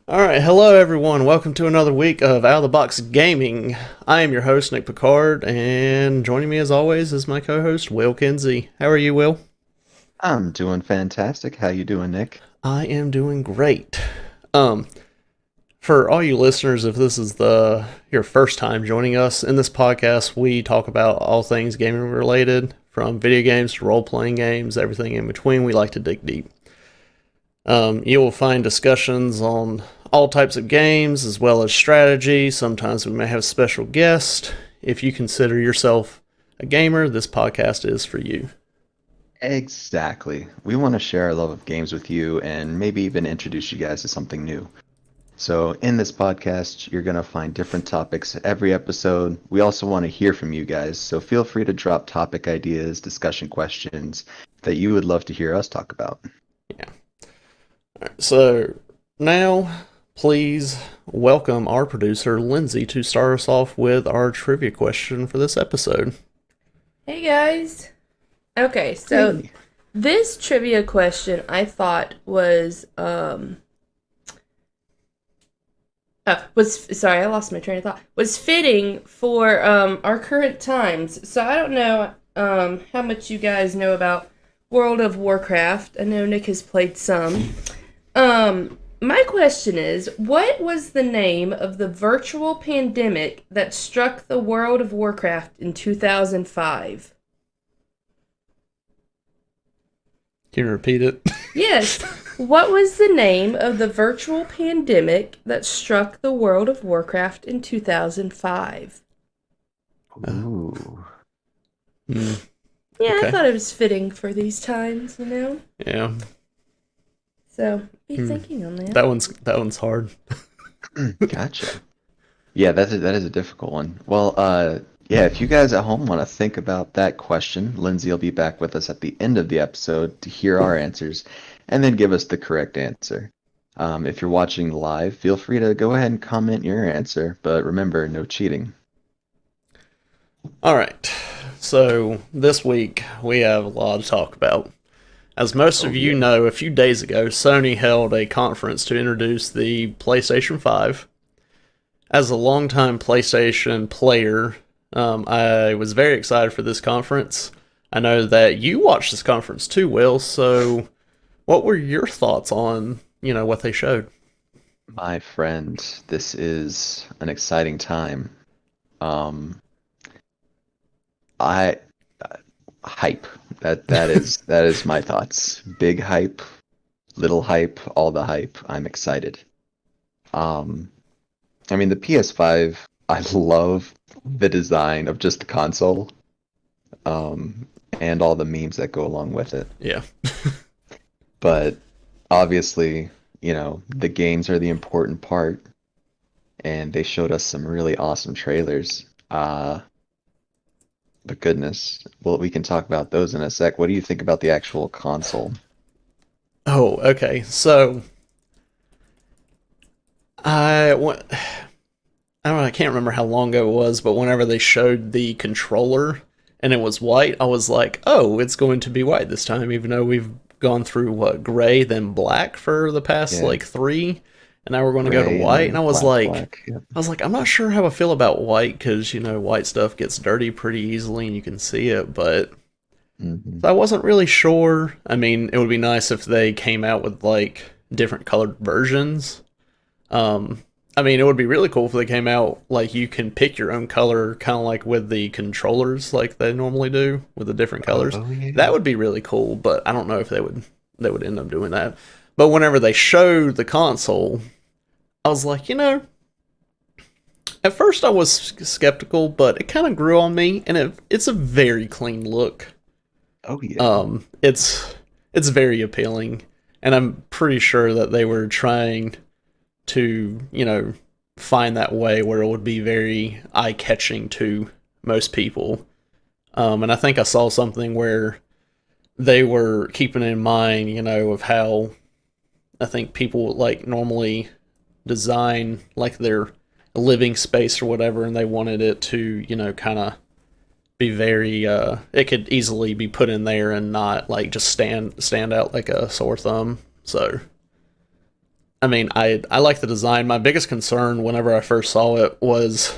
Alright, hello everyone. Welcome to another week of Out of the Box Gaming. I am your host, Nick Picard, and joining me as always is my co-host, Will Kinsey. How are you, Will? I'm doing fantastic. How you doing, Nick? I am doing great. For all you listeners, if this is your first time joining us in this podcast, we talk about all things gaming related, from video games to role-playing games, everything in between. We like to dig deep. You will find discussions on all types of games as well as strategy. Sometimes we may have special guests. If you consider yourself a gamer, this podcast is for you. Exactly. We want to share our love of games with you and maybe even introduce you guys to something new. So, in this podcast, you're going to find different topics every episode. We also want to hear from you guys, so feel free to drop topic ideas, discussion questions that you would love to hear us talk about. Yeah. All right, so, now, please welcome our producer, Lindsay, to start us off with our trivia question for this episode. Hey guys. Okay, so this trivia question I thought was sorry, I lost my train of thought. Was fitting for our current times. So I don't know how much you guys know about World of Warcraft. I know Nick has played some. My question is, what was the name of the virtual pandemic that struck the World of Warcraft in 2005? Can you repeat it? Yes. What was the name of the virtual pandemic that struck the World of Warcraft in 2005? Ooh. Yeah, Okay. I thought it was fitting for these times, you know? Yeah. So, be thinking on that. That one's hard. Gotcha. Yeah, that is a difficult one. Well, yeah, if you guys at home want to think about that question, Lindsay will be back with us at the end of the episode to hear our answers and then give us the correct answer. If you're watching live, feel free to go ahead and comment your answer, but remember, no cheating. Alright, so this week we have a lot to talk about. As most of you know, a few days ago, Sony held a conference to introduce the PlayStation 5. As a longtime PlayStation player, I was very excited for this conference. I know that you watched this conference too, Will, so what were your thoughts on, what they showed? My friend, this is an exciting time. I hype. That is my thoughts. Big hype, little hype, all the hype. I'm excited. I mean, the PS5, I love the design of just the console, and all the memes that go along with it. Yeah. But obviously, the games are the important part, and they showed us some really awesome trailers. But goodness, well, we can talk about those in a sec. What do you think about the actual console? Oh, okay. So I don't know, I can't remember how long ago it was, but whenever they showed the controller and it was white, I was like, oh, it's going to be white this time, even though we've gone through, gray, then black for the past, 3, and now we're going to go to white, and I was like, Yep. I'm not sure how I feel about white, because, white stuff gets dirty pretty easily, and you can see it, but Mhm. I wasn't really sure. I mean, it would be nice if they came out with, different colored versions. I mean, it would be really cool if they came out, you can pick your own color, kind of like with the controllers, like they normally do, with the different colors. Oh, yeah. That would be really cool, but I don't know if they would end up doing that. But whenever they showed the console, I was like, at first I was skeptical, but it kind of grew on me, and it's a very clean look. Oh, yeah. It's very appealing, and I'm pretty sure that they were trying to, find that way where it would be very eye-catching to most people. And I think I saw something where they were keeping in mind, of how I think people normally design their living space or whatever, and they wanted it to, kind of be very it could easily be put in there and not like just stand out like a sore thumb. So I mean, I like the design. My biggest concern whenever I first saw it was,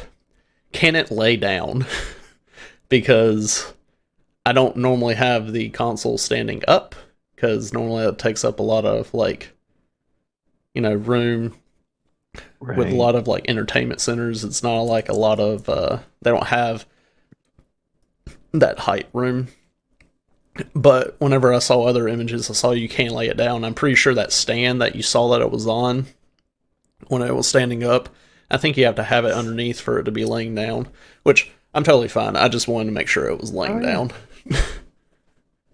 can it lay down? Because I don't normally have the console standing up, because normally it takes up a lot of like, room with a lot of like entertainment centers. It's not like a lot of they don't have that height room. But whenever I saw other images, I saw you can lay it down. I'm pretty sure that stand that you saw that it was on when it was standing up, I think you have to have it underneath for it to be laying down, which I'm totally fine. I just wanted to make sure it was laying down.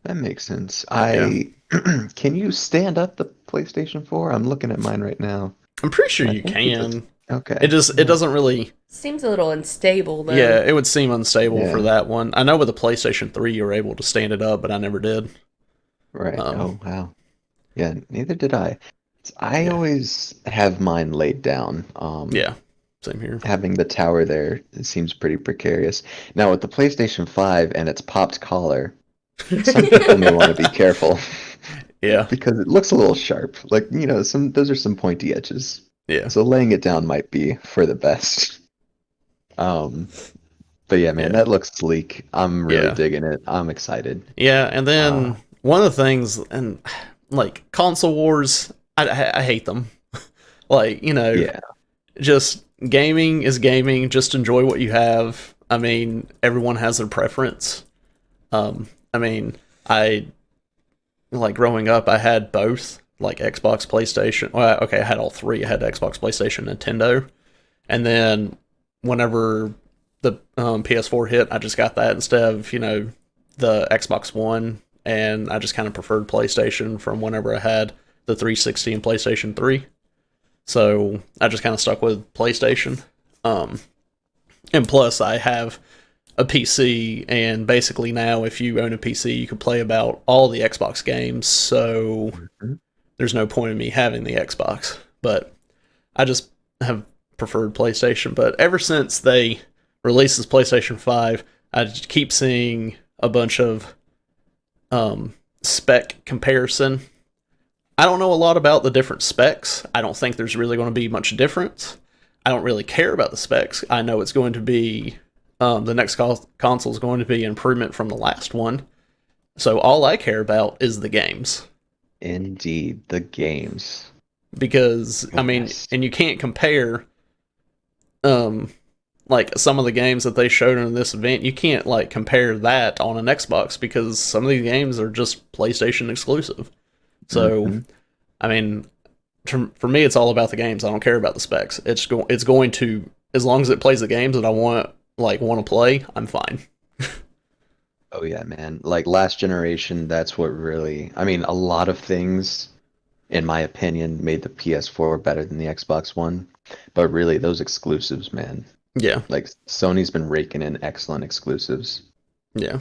That makes sense. Can you stand up the PlayStation 4? I'm looking at mine right now. I'm pretty sure you can. Okay. It doesn't really... Seems a little unstable, though. Yeah, it would seem unstable for that one. I know with the PlayStation 3 you were able to stand it up, but I never did. Right. Oh, wow. Yeah, neither did I. I always have mine laid down. Yeah, same here. Having the tower there, it seems pretty precarious. Now, with the PlayStation 5 and its popped collar, some people may want to be careful. Yeah. Because it looks a little sharp. Like, those are some pointy edges. Yeah. So laying it down might be for the best. But yeah, man, that looks sleek. I'm really digging it. I'm excited. Yeah, and then one of the things, and like console wars, I hate them. Like, just gaming is gaming. Just enjoy what you have. I mean, everyone has their preference. I mean, like growing up, I had both, like Xbox, PlayStation. Well, okay, I had all three. I had Xbox, PlayStation, Nintendo, and then whenever the PS4 hit, I just got that instead of the Xbox One, and I just kind of preferred PlayStation from whenever I had the 360 and PlayStation 3. So I just kind of stuck with PlayStation. And plus, I have a PC, and basically now, if you own a PC, you can play about all the Xbox games. So there's no point in me having the Xbox. But I just have preferred PlayStation. But ever since they released this PlayStation 5, I just keep seeing a bunch of spec comparison. I don't know a lot about the different specs. I don't think there's really going to be much difference. I don't really care about the specs. I know it's going to be the next console is going to be an improvement from the last one. So all I care about is the games. Indeed, the games. Because, I mean, and you can't compare like some of the games that they showed in this event. You can't like compare that on an Xbox because some of these games are just PlayStation exclusive. So, I mean, for me, it's all about the games. I don't care about the specs. It's going to, as long as it plays the games that I want to play, I'm fine. Oh yeah, man. Like last generation, that's what really, I mean, a lot of things, in my opinion, made the PS4 better than the Xbox One. But really, those exclusives, man. Yeah. Like Sony's been raking in excellent exclusives. Yeah.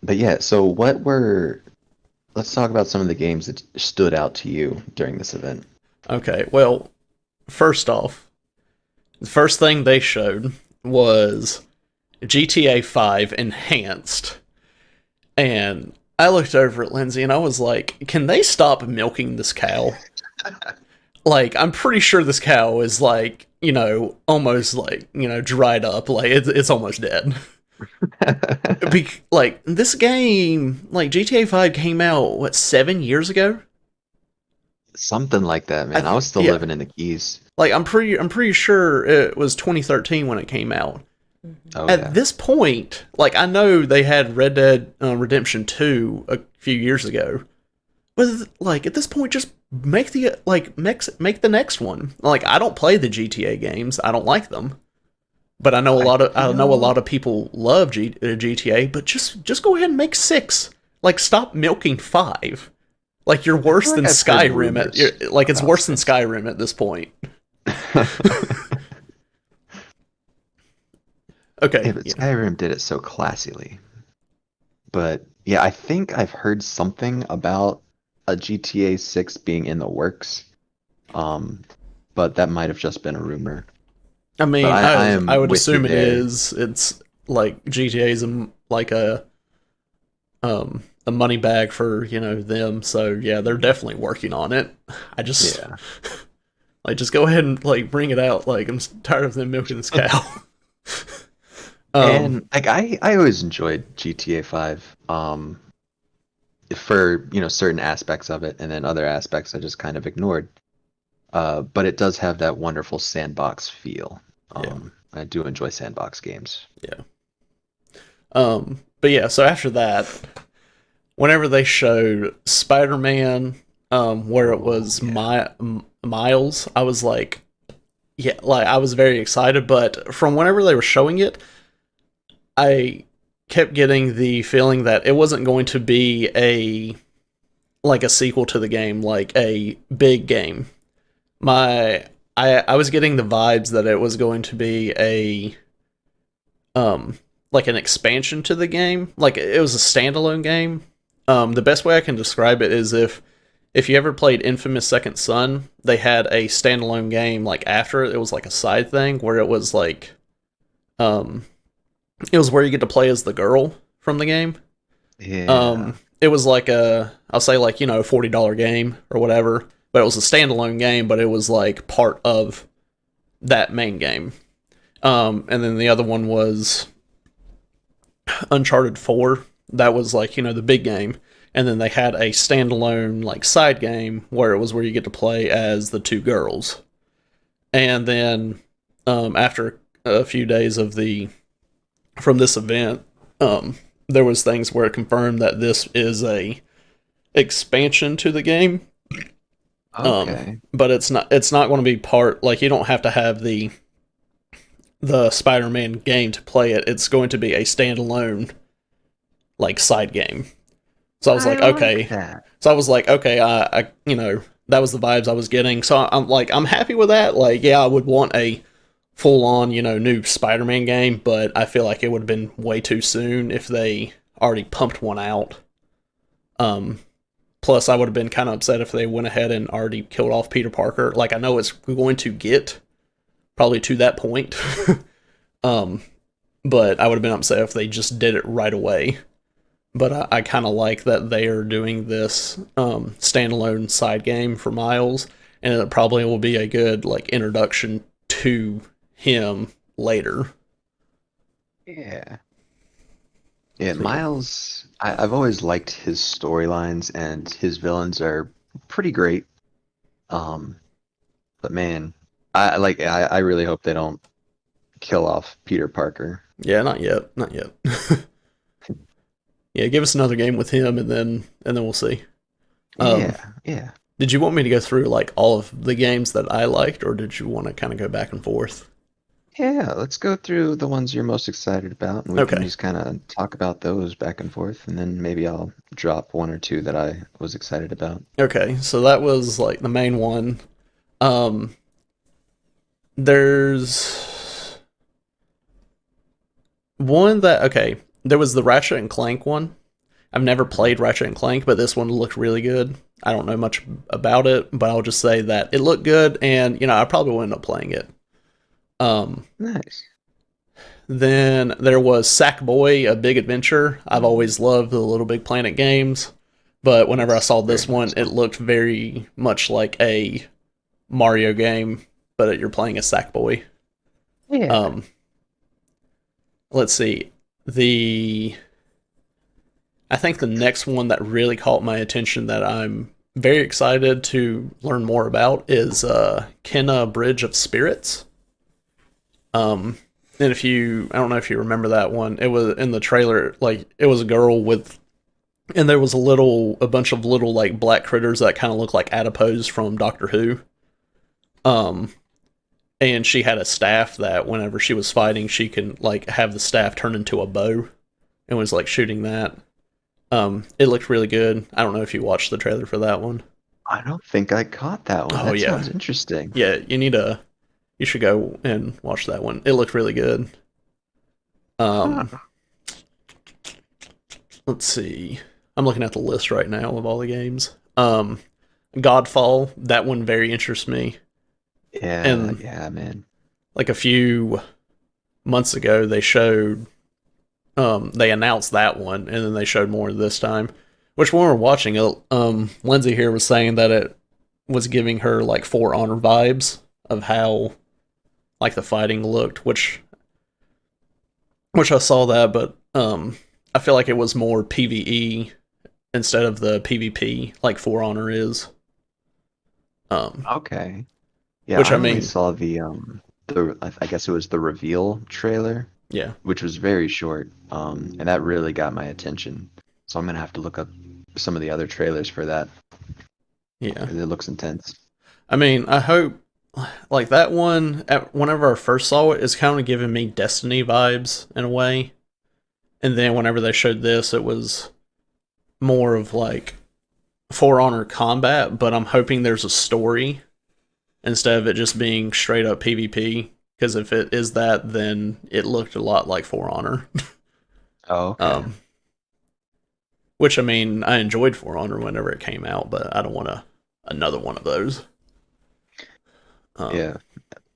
But yeah, so let's talk about some of the games that stood out to you during this event. Okay, well, first off, the first thing they showed was GTA 5 Enhanced. And I looked over at Lindsay and I was like, can they stop milking this cow? Like, I'm pretty sure this cow is like, almost like, dried up. Like, it's almost dead. Like, this game, like, GTA 5 came out, 7 years ago? Something like that, man. I was still living in the Keys. Like, I'm pretty sure it was 2013 when it came out. Oh, At this point, like, I know they had Red Dead Redemption 2 a few years ago, but like at this point, just make the next one. Like, I don't play the GTA games; I don't like them, but I know a lot of people love GTA. But just go ahead and make 6. Like, stop milking 5. Like, you're worse than Skyrim. It's worse than Skyrim at this point. Okay. Yeah, but Skyrim did it so classily. But yeah, I think I've heard something about a GTA 6 being in the works. But that might have just been a rumor. I mean, I would assume it is. It's like GTA is like a money bag for them. So yeah, they're definitely working on it. I just like just go ahead and like bring it out. Like I'm tired of them milking this cow. And like I always enjoyed GTA 5 for certain aspects of it, and then other aspects I just kind of ignored. But it does have that wonderful sandbox feel. I do enjoy sandbox games. Yeah. But yeah, so after that, whenever they showed Spider-Man, where it was Miles, I was like, yeah, like I was very excited. But from whenever they were showing it, I kept getting the feeling that it wasn't going to be a sequel to the game, like a big game. I was getting the vibes that it was going to be a like an expansion to the game. Like it was a standalone game. The best way I can describe it is if you ever played Infamous Second Son, they had a standalone game like after it. It was like a side thing where it was like it was where you get to play as the girl from the game. Yeah. It was like I'll say like, a $40 game or whatever, but it was a standalone game, but it was like part of that main game. And then the other one was Uncharted 4. That was like, the big game. And then they had a standalone like side game where it was where you get to play as the two girls. And then after a few days from this event, there was things where it confirmed that this is a expansion to the game. Okay. But it's not going to be part, like you don't have to have the Spider-Man game to play it. It's going to be a standalone like side game. So I was like, okay. So I was like, okay, I that was the vibes I was getting. So I'm happy with that. Like, yeah, I would want a full on, new Spider-Man game, but I feel like it would have been way too soon if they already pumped one out. Plus I would have been kind of upset if they went ahead and already killed off Peter Parker. Like I know it's going to get probably to that point. But I would have been upset if they just did it right away. But I kind of like that they are doing this standalone side game for Miles, and it probably will be a good like introduction to him later. Yeah. Yeah, Miles, I've always liked his storylines, and his villains are pretty great. But man, I really hope they don't kill off Peter Parker. Yeah, not yet. Yeah, give us another game with him, and then we'll see. Yeah. Did you want me to go through like all of the games that I liked, or did you want to kind of go back and forth? Yeah, let's go through the ones you're most excited about, and we can just kind of talk about those back and forth, and then maybe I'll drop one or two that I was excited about. Okay, so that was like the main one. There's one that, there was the Ratchet and Clank one. I've never played Ratchet and Clank, but this one looked really good. I don't know much about it, but I'll just say that it looked good, and I probably will end up playing it. Nice. Then there was Sackboy: A Big Adventure. I've always loved the Little Big Planet games, but whenever I saw this one, it looked very much like a Mario game, but you're playing a Sackboy. Yeah. Let's see. I think the next one that really caught my attention that I'm very excited to learn more about is Kenna Bridge of Spirits. And I don't know if you remember that one. It was in the trailer, like it was a girl and there was a bunch of little like black critters that kind of look like adipose from Doctor Who. And she had a staff that whenever she was fighting, she can like have the staff turn into a bow and was like shooting that. It looked really good. I don't know if you watched the trailer for that one. I don't think I caught that one. That sounds interesting. Yeah, you should go and watch that one. It looked really good. Let's see. I'm looking at the list right now of all the games. Godfall, that one very interests me. Yeah, man. Like a few months ago, they showed they announced that one, and then they showed more this time. Which when we were watching it, Lindsay here was saying that it was giving her like For Honor vibes of how like the fighting looked, which I saw that, but I feel like it was more PvE instead of the PvP like For Honor is. Okay. Yeah, Which I I only mean, saw I guess it was the reveal trailer, yeah, which was very short, and that really got my attention. So I'm gonna have to look up some of the other trailers for that yeah. 'cause it looks intense. I mean, I hope like that one. Whenever I first saw it, it's kind of giving me Destiny vibes in a way, and then whenever they showed this, it was more of like For Honor combat. But I'm hoping there's a story instead of it just being straight up PvP. Because if it is that, then it looked a lot like For Honor. Oh, okay. Which I mean, I enjoyed For Honor whenever it came out, but I don't want another one of those. Yeah.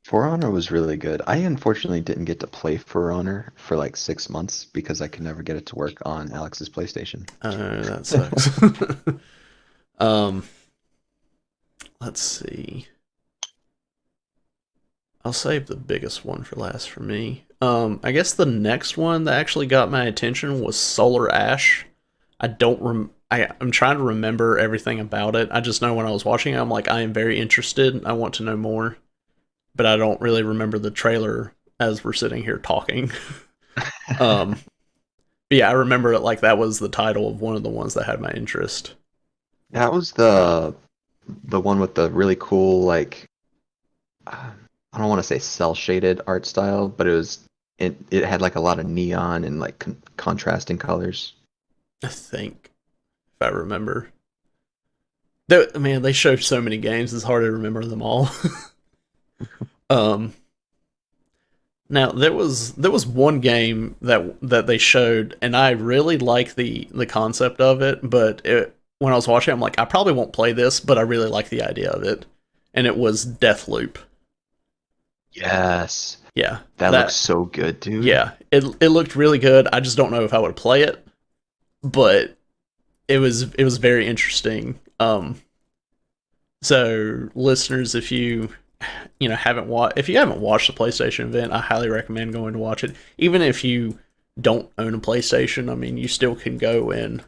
For Honor was really good. I unfortunately didn't get to play For Honor for like 6 months because I could never get it to work on Alex's PlayStation. That sucks. um, let's see. I'll save the biggest one for last for me. I guess the next one that actually got my attention was Solar Ash. I don't I'm trying to remember everything about it. I just know when I was watching it, I'm like, I am very interested. I want to know more. But I don't really remember the trailer as we're sitting here talking. But yeah, I remember it like that was the title of one of the ones that had my interest. That was the one with the really cool like I don't want to say cell shaded art style, but it had like a lot of neon and like contrasting colors. I think, if I remember. Man, they showed so many games, it's hard to remember them all. Now there was one game that they showed, and I really like the concept of it, but when I was watching, I'm like, I probably won't play this, but I really like the idea of it, and it was Deathloop. Yes. Yeah, That looks so good, dude. Yeah, it looked really good. I just don't know if I would play it, but it was very interesting. So listeners, if you haven't watched the PlayStation event, I highly recommend going to watch it. Even if you don't own a PlayStation, I mean, you still can go and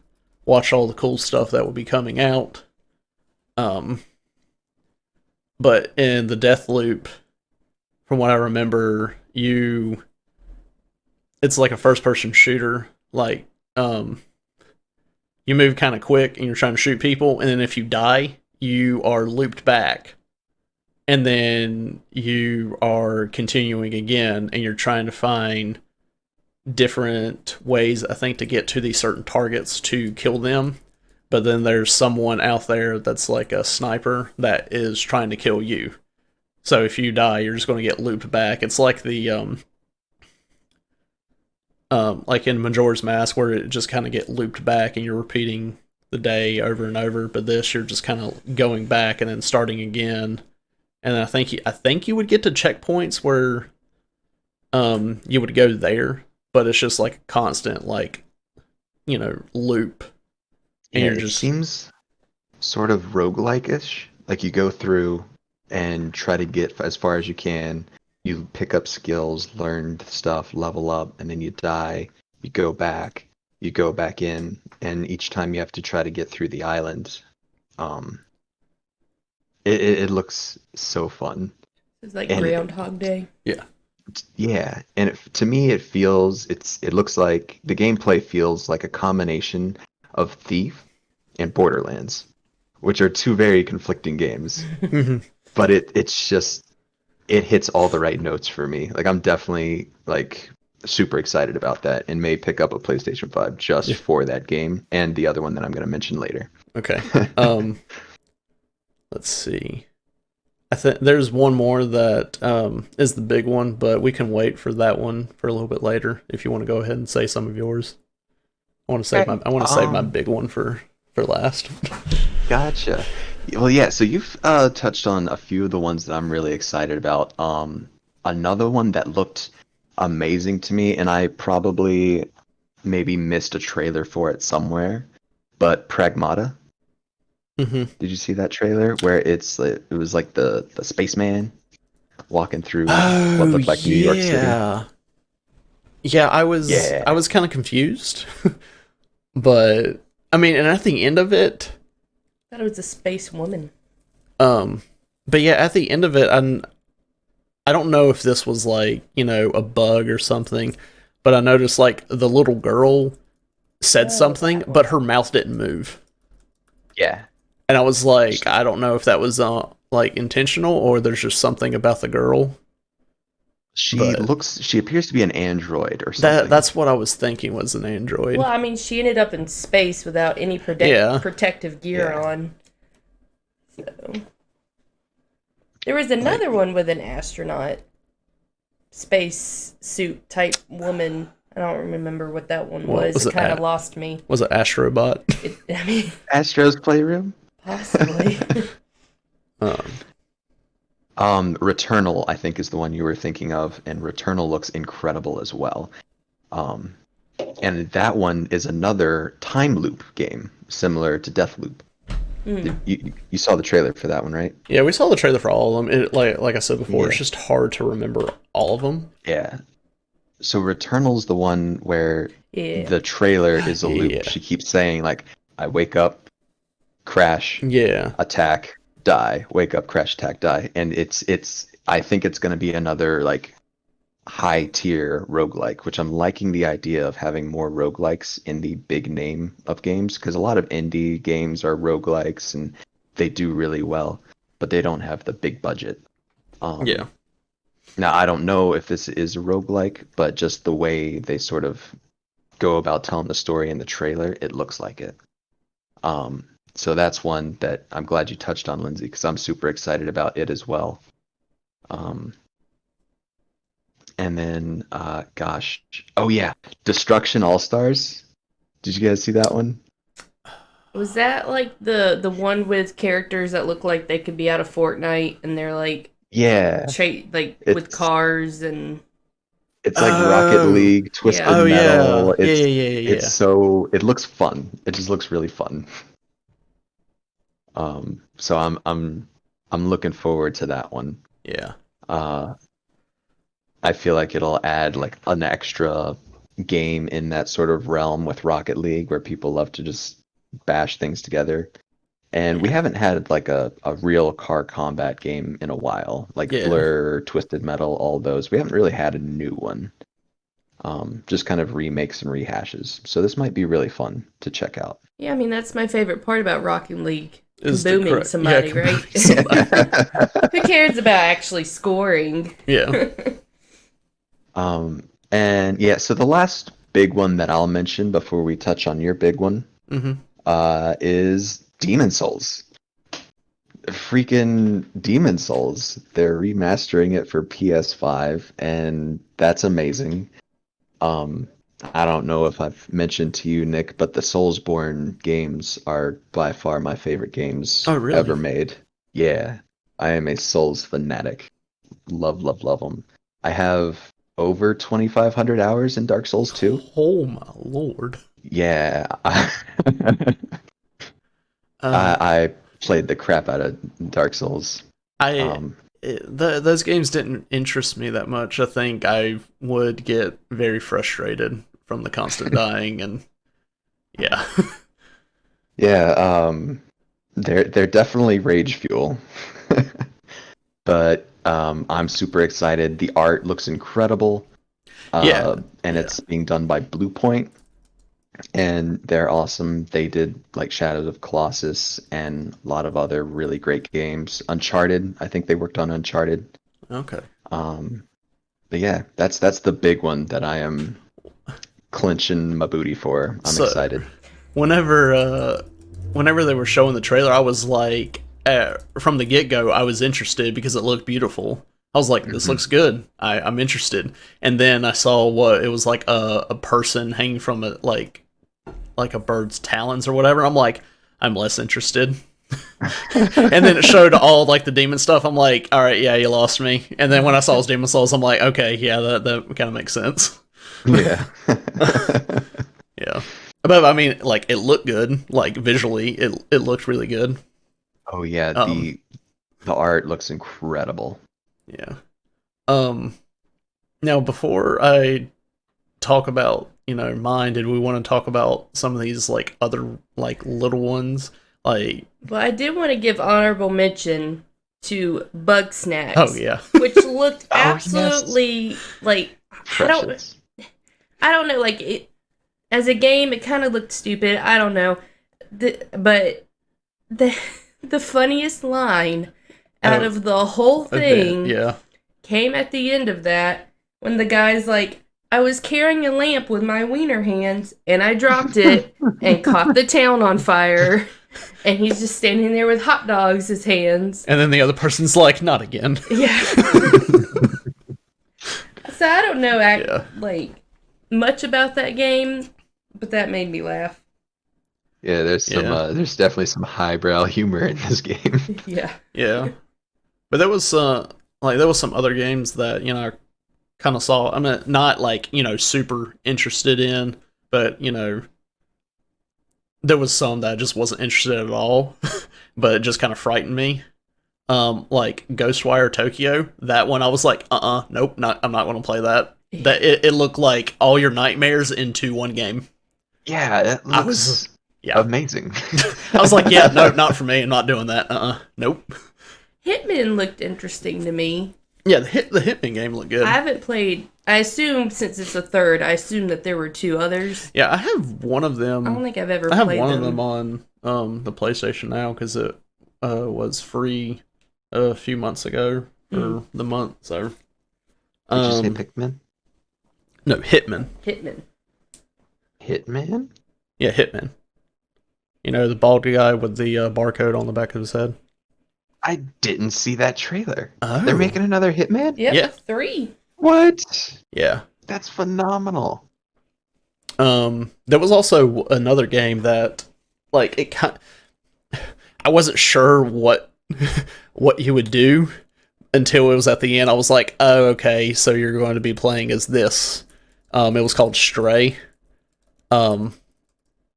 watch all the cool stuff that will be coming out. But in the Deathloop, from what I remember, it's like a first person shooter. Like, you move kind of quick and you're trying to shoot people, and then if you die, you are looped back. And then you are continuing again, and you're trying to find different ways, I think, to get to these certain targets to kill them. But then there's someone out there that's like a sniper that is trying to kill you. So if you die, you're just going to get looped back. It's like the like in Majora's Mask, where it just kind of get looped back and you're repeating the day over and over. But this, you're just kind of going back and then starting again. And I think you would get to checkpoints where you would go there, but it's just like a constant like loop. And it seems sort of roguelike-ish. Like you go through and try to get as far as you can. You pick up skills, learn stuff, level up, and then you die. You go back in, and each time you have to try to get through the island. It looks so fun. It's like Groundhog Day. Yeah. Yeah, and to me it looks like the gameplay feels like a combination of Thief and Borderlands, which are two very conflicting games. But it hits all the right notes for me. Like I'm definitely like super excited about that and may pick up a PlayStation 5 just for that game and the other one that I'm going to mention later. Okay. Let's see. I think there's one more that is the big one, but we can wait for that one for a little bit later if you want to go ahead and say some of yours. I want to save my big one for last. Gotcha. Well, yeah, so you've touched on a few of the ones that I'm really excited about. Another one that looked amazing to me, and I probably maybe missed a trailer for it somewhere, but Pragmata. Mm-hmm. Did you see that trailer where it was like the spaceman walking through what Oh looked like New York City? Yeah, I was Yeah. kind of confused, but I mean, and at the end of it, I thought it was a space woman. but yeah, at the end of it, I don't know if this was like, a bug or something, but I noticed like the little girl said something, that one. but her mouth didn't move. Yeah. And I was like, I don't know if that was like intentional or there's just something about the girl. She But she appears to be an android or something. that's what I was thinking was an android. Well, I mean, she ended up in space without any Yeah. protective gear Yeah. on. So there was another one with an astronaut space suit type woman. I don't remember what that one What was It it kind of at? lost me. Was it Astrobot? I mean, Astro's Playroom? possibly. Returnal, I think, is the one you were thinking of, and Returnal looks incredible as well. And that one is another time loop game, similar to Deathloop. You saw the trailer for that one, right? Yeah, we saw the trailer for all of them. It, like I said before, it's Yeah. just hard to remember all of them. Yeah. So Returnal's the one where Yeah. the trailer is a loop. Yeah. She keeps saying, like, I wake up, crash, Yeah. attack, die, wake up, crash, attack, die. And I think it's gonna be another like high tier roguelike, which I'm liking the idea of having more roguelikes in the big name of games, because a lot of indie games are roguelikes and they do really well, but they don't have the big budget. Yeah. Now, I don't know if this is a roguelike, but just the way they sort of go about telling the story in the trailer, it looks like it. So that's one that I'm glad you touched on, Lindsay, because I'm super excited about it as well. And then, oh yeah, Destruction All Stars. Did you guys see that one? Was that like the one with characters that look like they could be out of Fortnite and they're like Yeah, with cars and it's like Rocket League, Twisted Oh Metal. yeah. It's Yeah. it's so it looks fun. It just looks really fun. So I'm looking forward to that one. Yeah. I feel like it'll add like an extra game in that sort of realm with Rocket League where people love to just bash things together. And we haven't had like a real car combat game in a while. Like Yeah. Blur, Twisted Metal, all those. We haven't really had a new one. Just kind of remakes and rehashes. So this might be really fun to check out. yeah, I mean that's my favorite part about Rocket League. Is the Booming correct- somebody, yeah, right? somebody. Who cares about actually scoring? Yeah. And yeah, so the last big one that I'll mention before we touch on your big one Mm-hmm. is Demon Souls. Freaking Demon Souls. They're remastering it for PS5, and that's amazing. I don't know if I've mentioned to you, Nick, but the Soulsborne games are by far my favorite games Oh, really? ever made. Yeah, I am a Souls fanatic. Love, love, love them. I have over 2,500 hours in Dark Souls 2. Oh my lord. Yeah, I played the crap out of Dark Souls. Those games didn't interest me that much. I think I would get very frustrated from the constant dying, and yeah. Yeah, they're definitely rage fuel. But I'm super excited. The art looks incredible. Yeah. And it's being done by Blue Point, and they're awesome. They did like Shadows of Colossus and a lot of other really great games. Uncharted, I think they worked on Uncharted. Okay. But yeah, that's the big one that I am clenching my booty for. I'm excited. Whenever they were showing the trailer, I was like, from the get-go, I was interested because it looked beautiful. I was like, this looks good. I'm interested. And then I saw what it was like a person hanging from like a bird's talons or whatever. I'm like, I'm less interested. And then it showed all like the demon stuff. I'm like, all right, yeah, you lost me. And then when I saw his Demon Souls, I'm like, okay, yeah, that kind of makes sense. Yeah. But I mean, like it looked good. Like visually, it looked really good. Oh yeah, the art looks incredible. Yeah. Now before I talk about mine, did we want to talk about some of these like other like little ones like? Well, I did want to give honorable mention to Bug Snacks. Oh yeah. Which looked Oh, absolutely like Precious. I don't know, like it as a game it kind of looked stupid. I don't know. But the funniest line out of the whole thing came at the end of that when the guy's like, I was carrying a lamp with my wiener hands and I dropped it and caught the town on fire. And he's just standing there with hot dogs in his hands. And then the other person's like, not again. Yeah. So I don't know like much about that game, but that made me laugh. Yeah, there's there's definitely some highbrow humor in this game. Yeah. Yeah. But there was some other games that, I kind of saw. I mean, not like, super interested in, but, there was some that I just wasn't interested at all, but it just kind of frightened me. Like Ghostwire Tokyo, that one I was like, nope, I'm not going to play that. That it looked like all your nightmares into one game. Yeah, it looks amazing. I was like, yeah, no, not for me. I'm not doing that. Nope. Hitman looked interesting to me. Yeah, the Hitman game looked good. I haven't played. I assume since it's a third, I assume that there were two others. Yeah, I have one of them. I don't think I've ever played them. I have one of them on the PlayStation now because it was free a few months ago for the month. So, did you say Pikmin? No, Hitman. Hitman? Yeah, Hitman. The bald guy with the barcode on the back of his head. I didn't see that trailer. Oh. They're making another Hitman? Yep, Yeah. 3. What? Yeah. That's phenomenal. There was also another game that, like, I wasn't sure what you would do until it was at the end. I was like, oh, okay, so you're going to be playing as this. It was called Stray.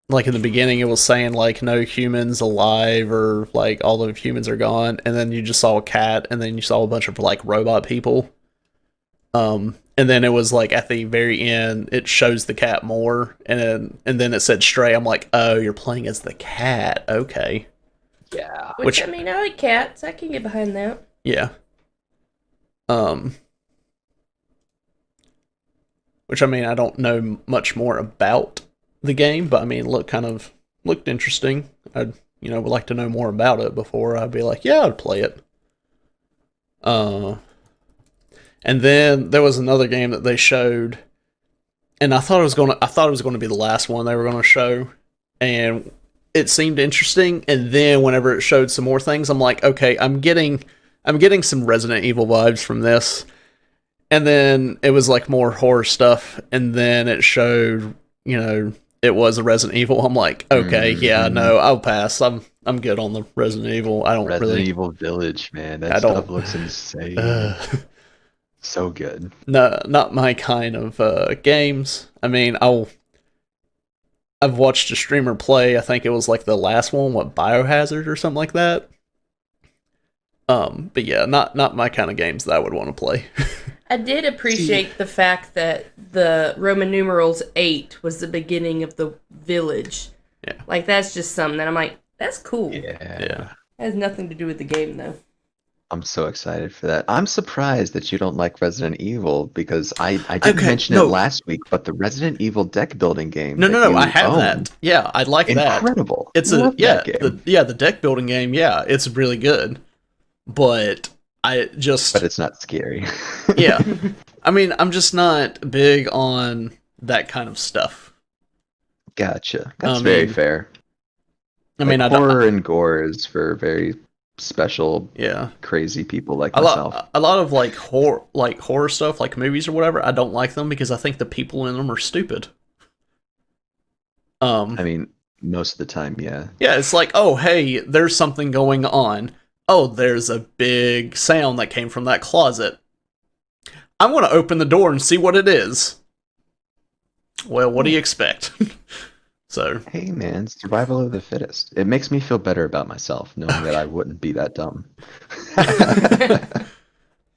Like in the beginning, it was saying like no humans alive or like all the humans are gone, and then you just saw a cat, and then you saw a bunch of like robot people. And then it was like at the very end, it shows the cat more, and then it said Stray. I'm like, oh, you're playing as the cat, okay? Yeah. Which I mean, I like cats. I can get behind that. Yeah. Which I mean, I don't know much more about the game, but I mean, looked interesting. I'd would like to know more about it before I'd be like, yeah, I'd play it. And then there was another game that they showed, and I thought it was going to be the last one they were going to show, and it seemed interesting. And then whenever it showed some more things, I'm like, okay, I'm getting some Resident Evil vibes from this. And then it was like more horror stuff, and then it showed, it was a Resident Evil. I'm like, okay, yeah, no, I'll pass. I'm good on the Resident Evil. I don't Resident really Evil Village, man. That stuff looks insane. So good. No, not my kind of games. I mean, I've watched a streamer play. I think it was like the last one, Biohazard or something like that. But yeah, not my kind of games that I would want to play. I did appreciate the fact that the Roman numerals 8 was the beginning of the village. Yeah. Like, that's just something that I'm like, that's cool. Yeah. It has nothing to do with the game, though. I'm so excited for that. I'm surprised that you don't like Resident Evil because I didn't mention it last week, but the Resident Evil deck building game. No, I have that. Yeah, I like that. Incredible. It's the deck building game. Yeah, it's really good. But it's not scary. Yeah. I mean, I'm just not big on that kind of stuff. Gotcha. That's very fair. I mean, horror and gore is for very special, crazy people like myself. A lot of like horror stuff, like movies or whatever, I don't like them because I think the people in them are stupid. I mean, most of the time, yeah. Yeah, it's like, oh, hey, there's something going on. Oh, there's a big sound that came from that closet. I'm going to open the door and see what it is. Well, what do you expect? So Hey man, survival of the fittest. It makes me feel better about myself knowing that I wouldn't be that dumb.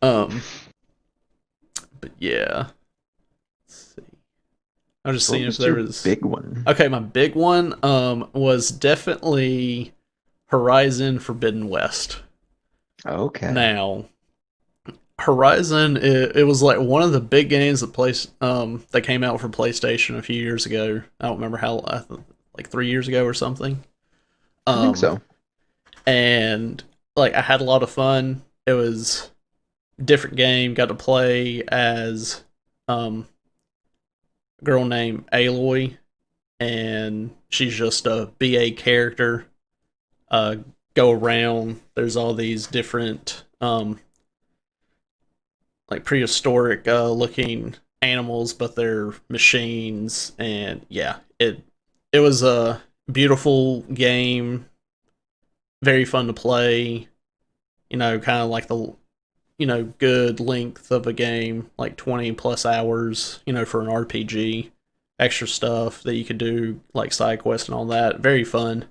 um, but yeah. Let's see. I was just So what seeing if was there your was. big one? Okay, my big one was definitely Horizon Forbidden West. Okay. Now, Horizon, it was like one of the big games that came out for PlayStation a few years ago. I don't remember how, like 3 years ago or something. I think Um, so. and like I had a lot of fun. It was a different game. Got to play as a girl named Aloy, and she's just a BA character. Uh, go around. There's all these different like prehistoric looking animals, but they're machines. And yeah, it was a beautiful game, very fun to play. Kind of like the good length of a game, like 20 plus hours. For an RPG. Extra stuff that you could do, like side quests and all that. Very fun.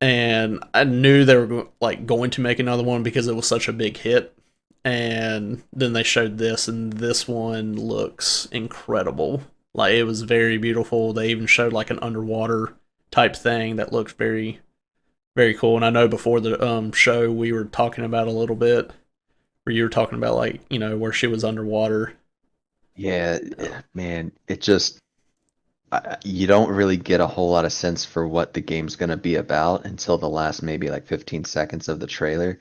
And I knew they were like going to make another one because it was such a big hit. And then they showed this, and this one looks incredible. Like it was very beautiful. They even showed like an underwater type thing that looked very, very cool. And I know before the show we were talking about a little bit, where you were talking about like where she was underwater. Yeah, man, it just you don't really get a whole lot of sense for what the game's gonna be about until the last maybe like 15 seconds of the trailer.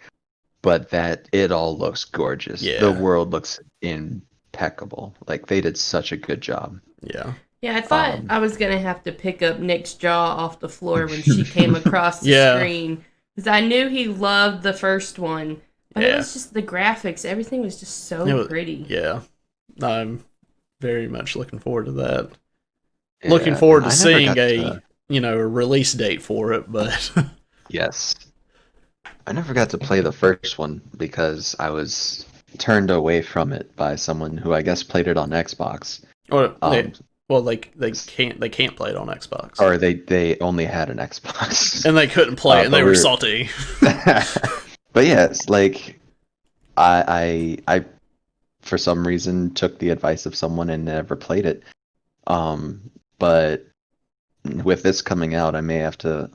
But that it all looks gorgeous. The Yeah, world looks impeccable. Like they did such a good job. yeah, Yeah, I thought Um, I was gonna have to pick up Nick's jaw off the floor when she came across the yeah, screen because I knew he loved the first one, but it yeah. was just the graphics. Everything was just It so was, pretty. yeah. I'm very much looking forward to that. Looking yeah, forward to I never seeing got a to, a release date for it, but yes, I never got to play the first one because I was turned away from it by someone who I guess played it on Xbox. or Um, they can't play it on Xbox, or they only had an Xbox. and they couldn't play it, and But they we were were, salty. but yeah, it's like I for some reason took the advice of someone and never played it. But with this coming out, I may have to,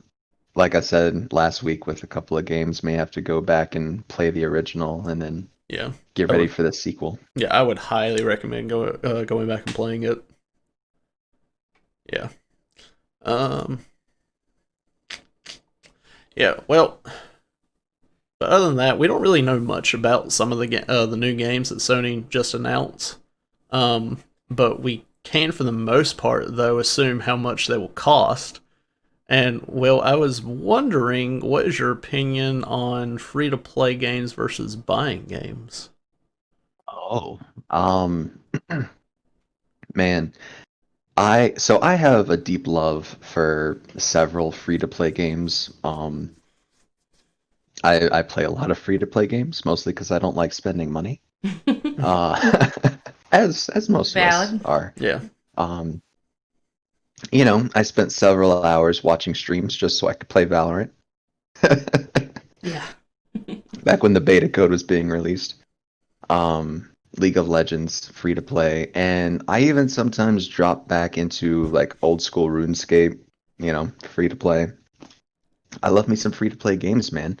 like I said last week with a couple of games, may have to go back and play the original and then Yeah, get I ready would. for the sequel. Yeah, I would highly recommend going back and playing it. Yeah. Um. Yeah. Well, but other than that, we don't really know much about some of the new games that Sony just announced. But we can, for the most part, though, assume how much they will cost. And well, I was wondering, what is your opinion on free to play games versus buying games? Oh, um, man, I have a deep love for several free-to-play games. I play a lot of free-to-play games, mostly because I don't like spending money. Uh, as most of us Valid. are. Yeah. Um, I spent several hours watching streams just so I could play Valorant. Yeah. Back when the beta code was being released. League of Legends free to play, and I even sometimes drop back into like old school RuneScape, free to play. I love me some free to play games, man.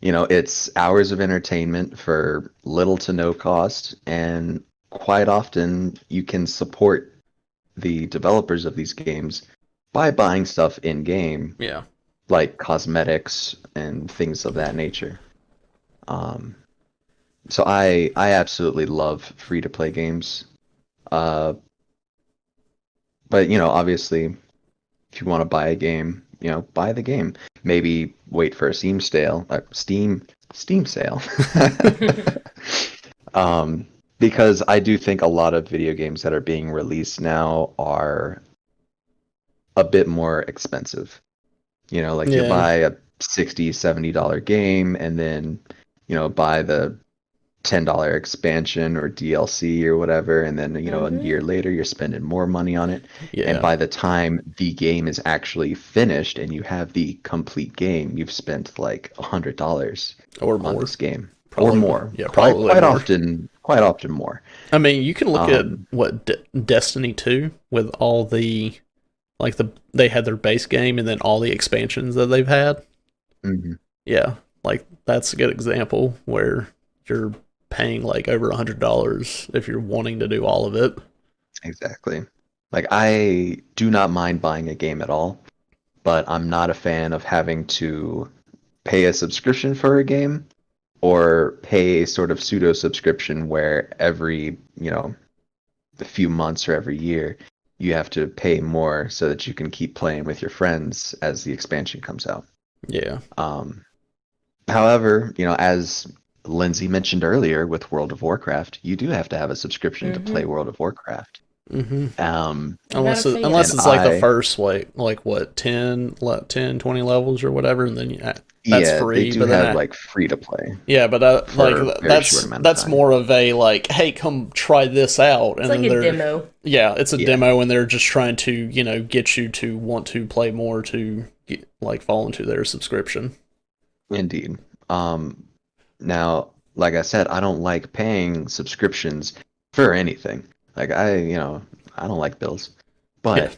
It's hours of entertainment for little to no cost, and quite often you can support the developers of these games by buying stuff in game, Yeah. like cosmetics and things of that nature. Um, so I absolutely love free to play games. Uh, but obviously, if you want to buy a game, buy the game. Maybe wait for a Steam sale. Um, because I do think a lot of video games that are being released now are a bit more expensive. Like you Yeah. buy a $60, $70 game and then, buy the $10 expansion or DLC or whatever, and then a year later you're spending more money on it. Yeah. And by the time the game is actually finished and you have the complete game, you've spent like $100 or on more. this game. Probably, or more. Yeah, quite probably quite more. often more. I mean, you can look at what Destiny 2 with all the they had their base game and then all the expansions that they've had. Mm-hmm. Yeah, like that's a good example where you're paying like over $100 if you're wanting to do all of it. Exactly. Like, I do not mind buying a game at all, but I'm not a fan of having to pay a subscription for a game or pay a sort of pseudo subscription where every, a few months or every year you have to pay more so that you can keep playing with your friends as the expansion comes out. Yeah. However, as Lindsay mentioned earlier with World of Warcraft, you do have to have a subscription to play World of Warcraft. Mm-hmm. Unless Unless it's like the first like what 10, 20 levels or whatever, and then that's free. They do but have then like free to play. Yeah, but that's more of a like, hey, come try this out. It's and like then a demo. Yeah, it's a demo, and they're just trying to get you to want to play more to fall into their subscription. Indeed. Now, like I said, I don't like paying subscriptions for anything. Like I don't like bills, but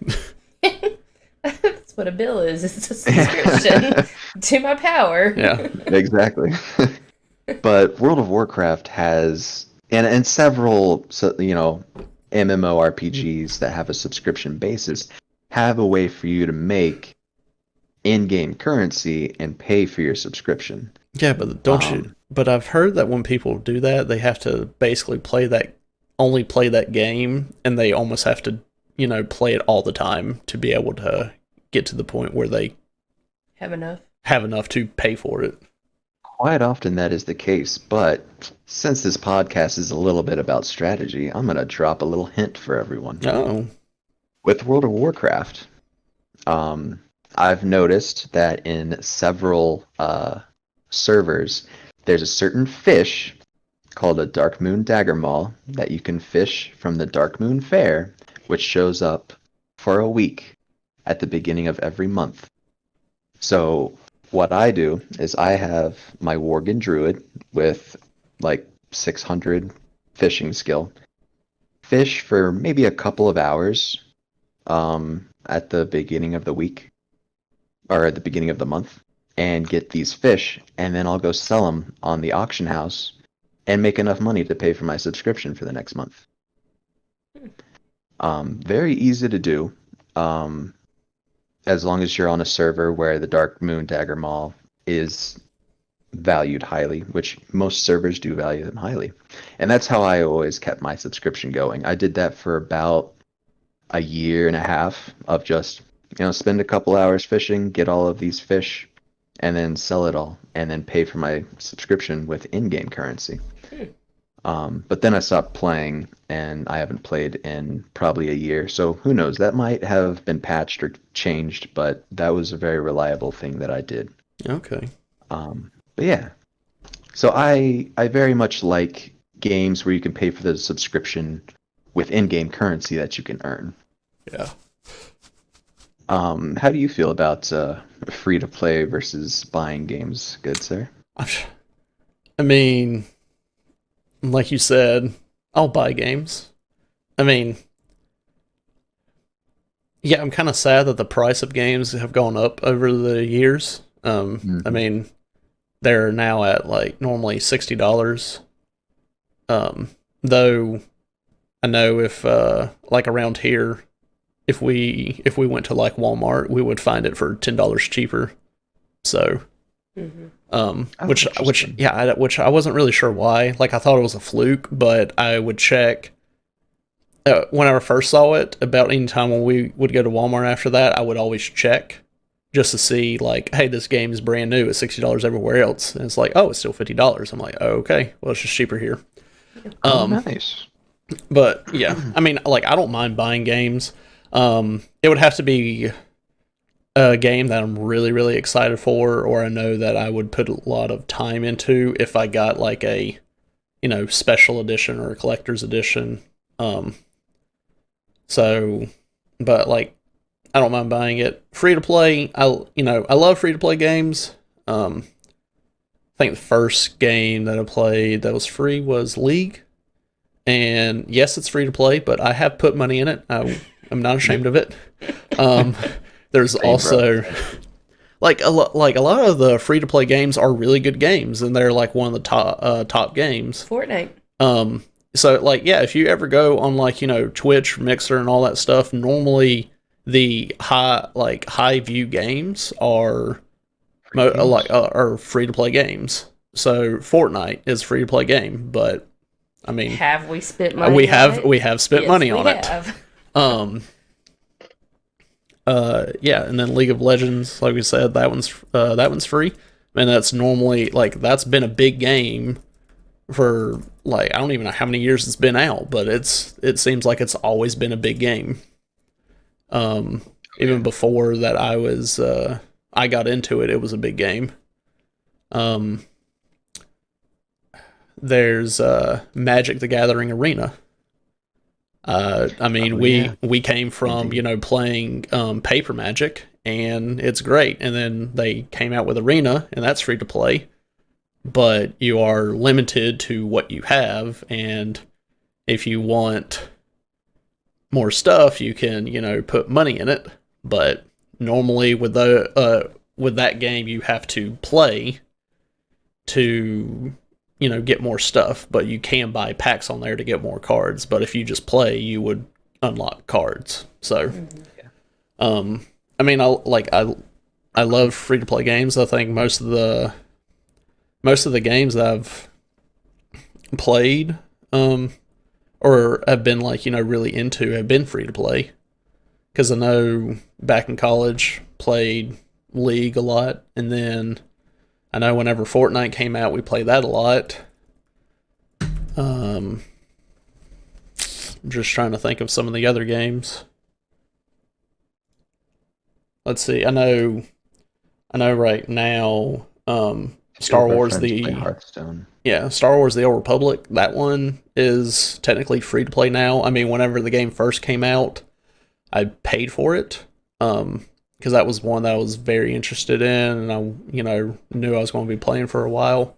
That's what a bill is. It's a subscription to my power. Yeah, exactly. But World of Warcraft has, and several, MMORPGs that have a subscription basis have a way for you to make in-game currency and pay for your subscription. Yeah, but don't you? But I've heard that when people do that, they have to basically only play that game, and they almost have to, play it all the time to be able to get to the point where they have enough to pay for it. Quite often that is the case, but since this podcast is a little bit about strategy, I'm going to drop a little hint for everyone. Oh. With World of Warcraft, I've noticed that in several servers, there's a certain fish called a Dark Moon Dagger Maul that you can fish from the Dark Moon Fair, which shows up for a week at the beginning of every month. So what I do is I have my Worgen Druid with like 600 fishing skill, fish for maybe a couple of hours at the beginning of the week or at the beginning of the month, and get these fish, and then I'll go sell them on the auction house and make enough money to pay for my subscription for the next month. Very easy to do, as long as you're on a server where the Dark Moon Dagger Maul is valued highly, which most servers do value them highly. And that's how I always kept my subscription going. I did that for about a year and a half of just, spend a couple hours fishing, get all of these fish, and then sell it all, and then pay for my subscription with in-game currency. But then I stopped playing, and I haven't played in probably a year. So who knows? That might have been patched or changed, but that was a very reliable thing that I did. Okay. But yeah. So I very much like games where you can pay for the subscription with in-game currency that you can earn. Yeah. How do you feel about free-to-play versus buying games, good sir? I mean, like you said, I'll buy games. I mean, yeah, I'm kind of sad that the price of games have gone up over the years. I mean, they're now at like normally $60. Though I know if like around here, if we went to like Walmart, we would find it for $10 cheaper. So, which I wasn't really sure why. Like I thought it was a fluke, but I would check. When I first saw it, about any time when we would go to Walmart after that, I would always check just to see like, hey, this game is brand new. It's $60 everywhere else, and it's like, oh, it's still $50. I'm like, oh, okay, well, it's just cheaper here. Nice. But yeah, I mean, like I don't mind buying games. It would have to be a game that I'm really, really excited for, or I know that I would put a lot of time into if I got like a special edition or a collector's edition. So, but like, I don't mind buying it. Free to play, I love free to play games. I think the first game that I played that was free was League. And yes, it's free to play, but I have put money in it. I'm not ashamed of it. There's also like a lot of the free to play games are really good games, and they're like one of the top games. Fortnite. So like, yeah, if you ever go on like Twitch, Mixer, and all that stuff, normally the high view games are are free to play games. So Fortnite is a free to play game, but I mean, have we spent money? We have spent money on it. Yeah, and then League of Legends, like we said, that one's free, and that's normally that's been a big game for I don't even know how many years it's been out, but it seems like it's always been a big game. Even before that, I got into it. It was a big game. There's Magic the Gathering Arena. We came from playing paper Magic, and it's great. And then they came out with Arena, and that's free to play, but you are limited to what you have. And if you want more stuff, you can put money in it. But normally with that game, you have to play to get more stuff, but you can buy packs on there to get more cards. But if you just play, you would unlock cards. So, I love free to play games. I think most of the games that I've played, or have been really into, have been free to play. Because I know back in college, played League a lot, and then I know whenever Fortnite came out, we played that a lot. I'm just trying to think of some of the other games. Let's see. I know right now, Star Wars Hearthstone. Yeah, Star Wars The Old Republic, that one is technically free to play now. I mean, whenever the game first came out, I paid for it. Because that was one that I was very interested in, and I, knew I was going to be playing for a while.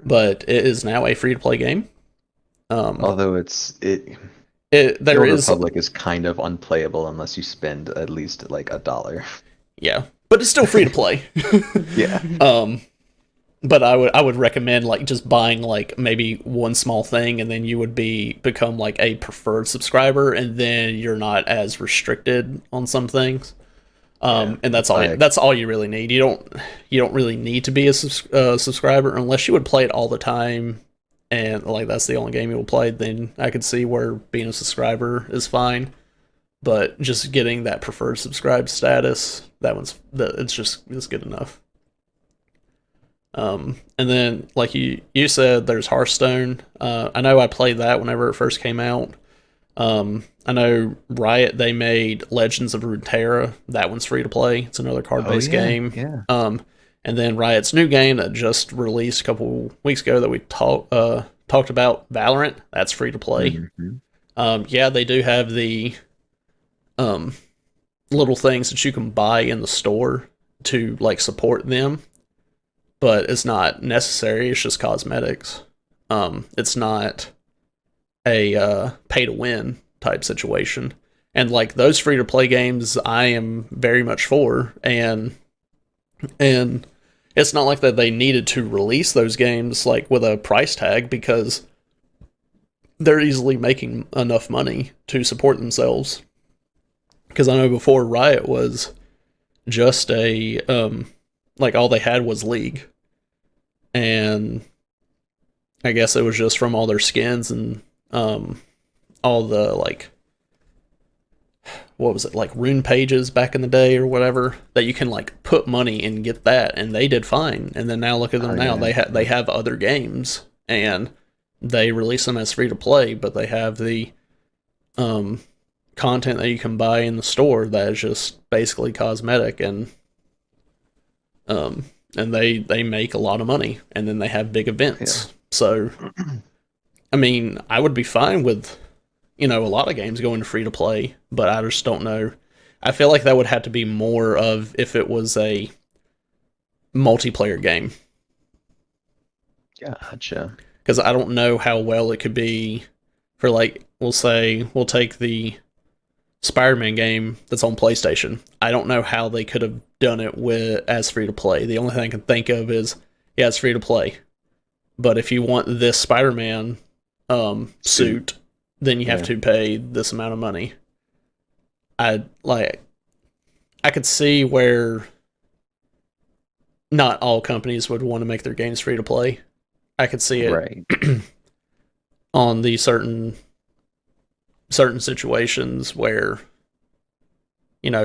But it is now a free-to-play game. Although the Republic is kind of unplayable unless you spend at least $1. Yeah, but it's still free to play. Yeah. But I would recommend just buying maybe one small thing, and then you would become a preferred subscriber, and then you're not as restricted on some things. And that's all. That's all you really need. You don't really need to be a subscriber unless you would play it all the time, and that's the only game you will play. Then I could see where being a subscriber is fine, but just getting that preferred subscribe status, it's good enough. And then you said, there's Hearthstone. I know I played that whenever it first came out. I know Riot, they made Legends of Runeterra. That one's free to play. It's another card-based game. Yeah. And then Riot's new game that just released a couple weeks ago that we talked about, Valorant, that's free to play. Mm-hmm. Yeah, they do have the little things that you can buy in the store to support them, but it's not necessary. It's just cosmetics. It's not a pay to win type situation, and those free to play games I am very much for, and it's not like that they needed to release those games with a price tag, because they're easily making enough money to support themselves. Because I know before, Riot was just a all they had was League, and I guess it was just from all their skins and all the what was it, rune pages back in the day or whatever, that you can put money and get that, and they did fine. And then now look at them now. Yeah. They have other games, and they release them as free to play, but they have the content that you can buy in the store that is just basically cosmetic, and they make a lot of money, and then they have big events. Yeah. So I mean, I would be fine with, a lot of games going free to play, but I just don't know. I feel like that would have to be more of if it was a multiplayer game. Gotcha. Because I don't know how well it could be for, like, we'll take the Spider-Man game that's on PlayStation. I don't know how they could have done it as free to play. The only thing I can think of is, yeah, it's free to play. But if you want this Spider-Man suit, then you have to pay this amount of money. I could see where not all companies would want to make their games free to play. I could see it Right. on the certain situations where,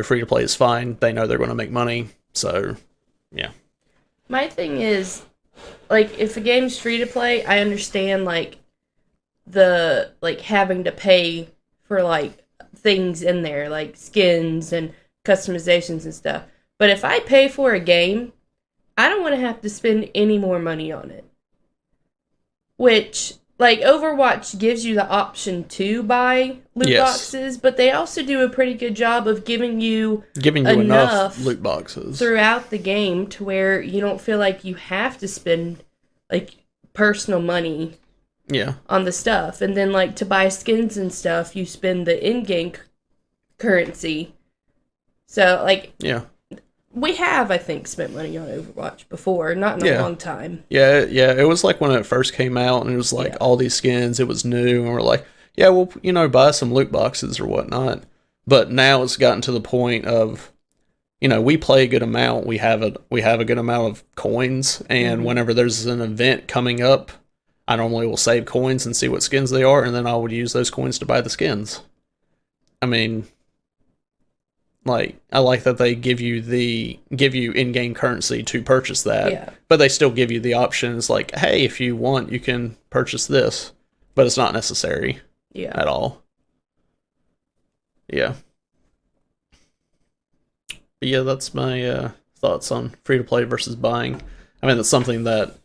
free to play is fine. They know they're going to make money. So, yeah. My thing is, like, if a game's free to play, I understand, like, the, like, having to pay for, like, things in there, like skins and customizations and stuff. But if I pay for a game, I don't want to have to spend any more money on it. Which, like, Overwatch gives you the option to buy loot boxes, but they also do a pretty good job of giving you enough loot boxes throughout the game to where you don't feel like you have to spend, like, personal money on the stuff. And then, like, to buy skins and stuff, you spend the in-game currency. So, like, we have, I think, spent money on Overwatch before, not in a long time. Yeah, it was like when it first came out, and it was like all these skins, it was new, and we're like, yeah, we'll, buy some loot boxes or whatnot. But now it's gotten to the point of, we play a good amount, we have a good amount of coins, and whenever there's an event coming up, I normally will save coins and see what skins they are, and then I would use those coins to buy the skins. I mean, like, I like that they give you in-game currency to purchase that, but they still give you the options like, hey, if you want, you can purchase this, but it's not necessary at all. Yeah. But yeah, that's my thoughts on free-to-play versus buying. I mean, that's something that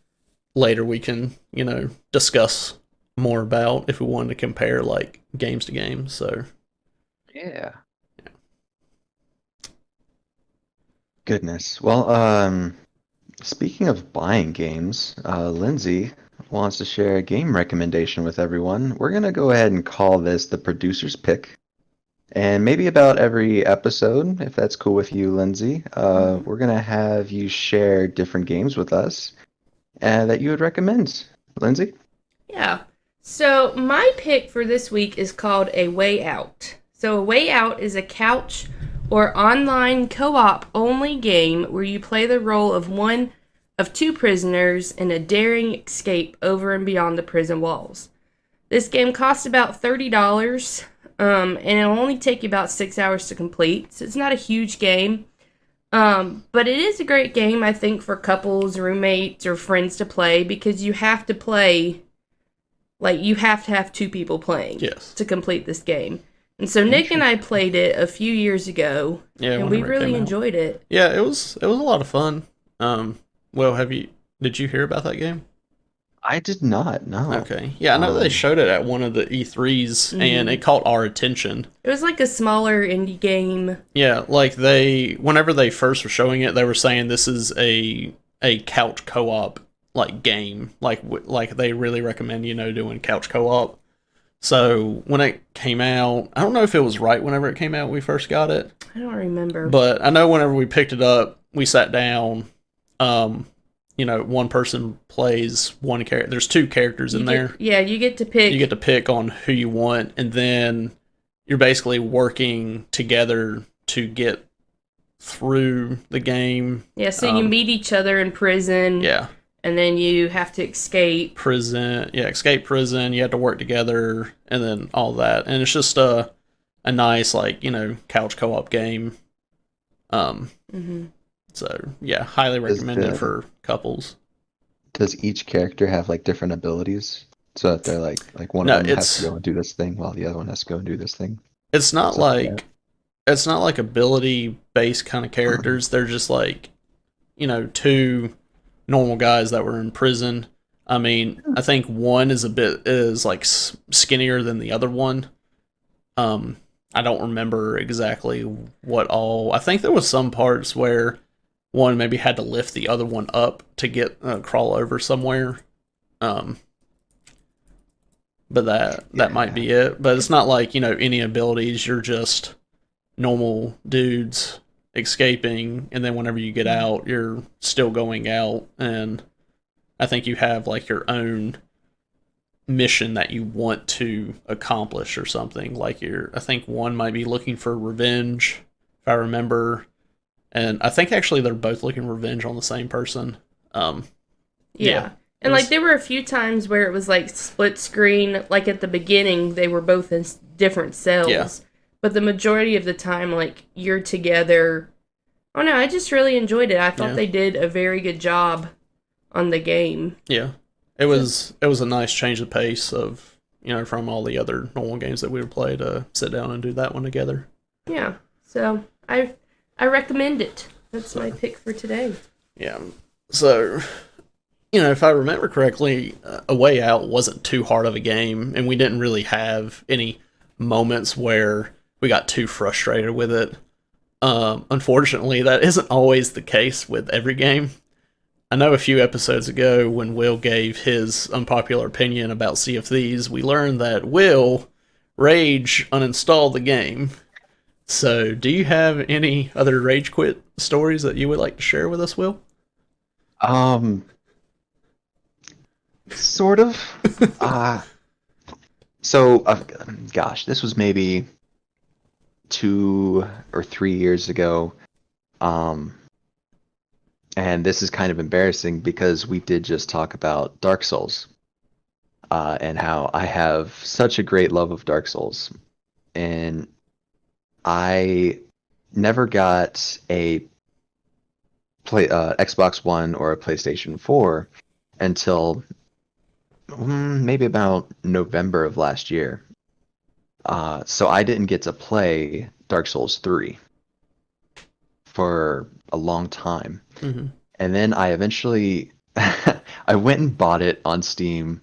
later we can, discuss more about if we wanted to compare, like, games to games, so. Yeah. Goodness. Well, speaking of buying games, Lindsay wants to share a game recommendation with everyone. We're going to go ahead and call this the producer's pick. And maybe about every episode, if that's cool with you, Lindsay, we're going to have you share different games with us that you would recommend. Lindsay? Yeah. So my pick for this week is called A Way Out. So A Way Out is a couch or online co-op only game where you play the role of one of two prisoners in a daring escape over and beyond the prison walls. This game costs about $30, and it'll only take you about 6 hours to complete, so it's not a huge game. But it is a great game, I think, for couples, roommates, or friends to play, because you have to play, like, you have to have two people playing to complete this game. And so Nick and I played it a few years ago, and we really enjoyed it. Yeah, it was a lot of fun. Well, did you hear about that game? I did not, no. Okay. Yeah, I know they showed it at one of the E3s, and it caught our attention. It was like a smaller indie game. Yeah, like whenever they first were showing it, they were saying this is a couch co-op, like, game. Like they really recommend, doing couch co-op. So when it came out, I don't know if it was right whenever it came out we first got it. I don't remember. But I know whenever we picked it up, we sat down, one person plays one character. There's two characters in there. Yeah, you get to pick. You get to pick on who you want, and then you're basically working together to get through the game. Yeah, so you meet each other in prison. Yeah. And then you have to escape prison. Yeah, escape prison. You have to work together, and then all that. And it's just a nice, like, couch co-op game. So yeah, highly recommended for couples. Does each character have, like, different abilities, so that they're like one of them has to go and do this thing while the other one has to go and do this thing? It's not like ability based kind of characters. They're just like, two normal guys that were in prison. I mean, I think one is like skinnier than the other one. I don't remember exactly what all. I think there was some parts where one maybe had to lift the other one up to get crawl over somewhere. Um, but that might be it. But it's not like, any abilities. You're just normal dudes escaping, and then whenever you get out, you're still going out, and I think you have like your own mission that you want to accomplish or something. Like I think one might be looking for revenge, if I remember, and I think actually they're both looking revenge on the same person. Yeah. And like there were a few times where it was like split screen, like at the beginning they were both in different cells. Yeah. But the majority of the time, like, you're together. Oh no, I just really enjoyed it. I thought they did a very good job on the game. Yeah. It was a nice change of pace of, from all the other normal games that we would play to sit down and do that one together. Yeah. So I recommend it. That's my pick for today. Yeah. So, if I remember correctly, A Way Out wasn't too hard of a game, and we didn't really have any moments where we got too frustrated with it. Unfortunately, that isn't always the case with every game. I know a few episodes ago when Will gave his unpopular opinion about Sea of Thieves, we learned that Will rage uninstalled the game. So, do you have any other rage quit stories that you would like to share with us, Will? Sort of. Gosh, this was maybe 2 or 3 years ago. And this is kind of embarrassing because we did just talk about Dark Souls. And how I have such a great love of Dark Souls. And I never got a Xbox One or a PlayStation 4 until maybe about November of last year. So I didn't get to play Dark Souls 3 for a long time. Mm-hmm. And then I eventually I went and bought it on Steam,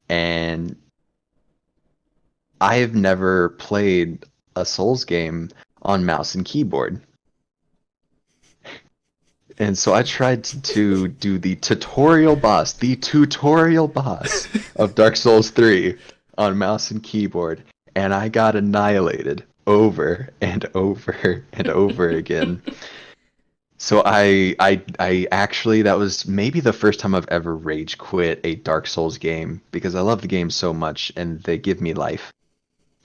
and I have never played a Souls game on mouse and keyboard. And so I tried to do the tutorial boss of Dark Souls 3 on mouse and keyboard, and I got annihilated over and over and over again. So I actually, that was maybe the first time I've ever rage quit a Dark Souls game, because I love the game so much and they give me life.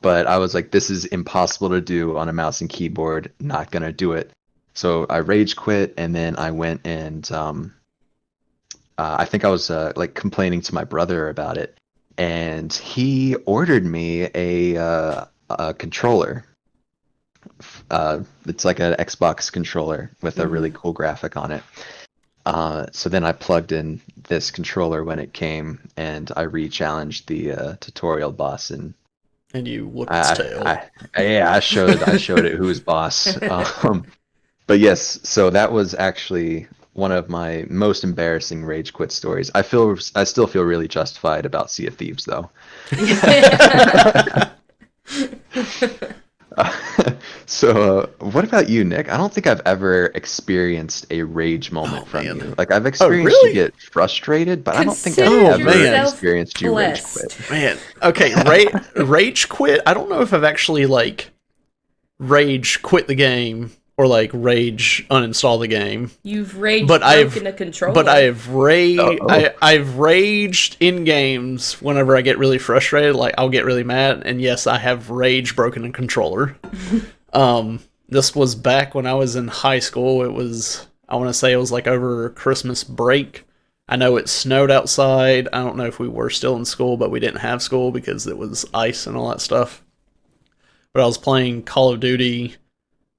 But I was like, this is impossible to do on a mouse and keyboard, not gonna do it. So I rage quit, and then I went and I think I was like complaining to my brother about it, and he ordered me a controller. It's like an Xbox controller with a really cool graphic on it. So then I plugged in this controller when it came, and I re-challenged the tutorial boss, and you whooped its tail. I showed it who's boss. But yes, so that was actually one of my most embarrassing rage quit stories. I still feel really justified about Sea of Thieves, though. So, what about you, Nick? I don't think I've ever experienced a rage moment from you. Like, I've experienced you get frustrated, but I don't think I've ever experienced you rage quit. Man, okay, rage quit. I don't know if I've actually like rage quit the game or like rage uninstall the game. You've rage broken a controller. But I've raged in games whenever I get really frustrated. Like, I'll get really mad, and yes, I have rage broken a controller. This was back when I was in high school. I want to say it was like over Christmas break. I know it snowed outside. I don't know if we were still in school, but we didn't have school because it was ice and all that stuff. But I was playing Call of Duty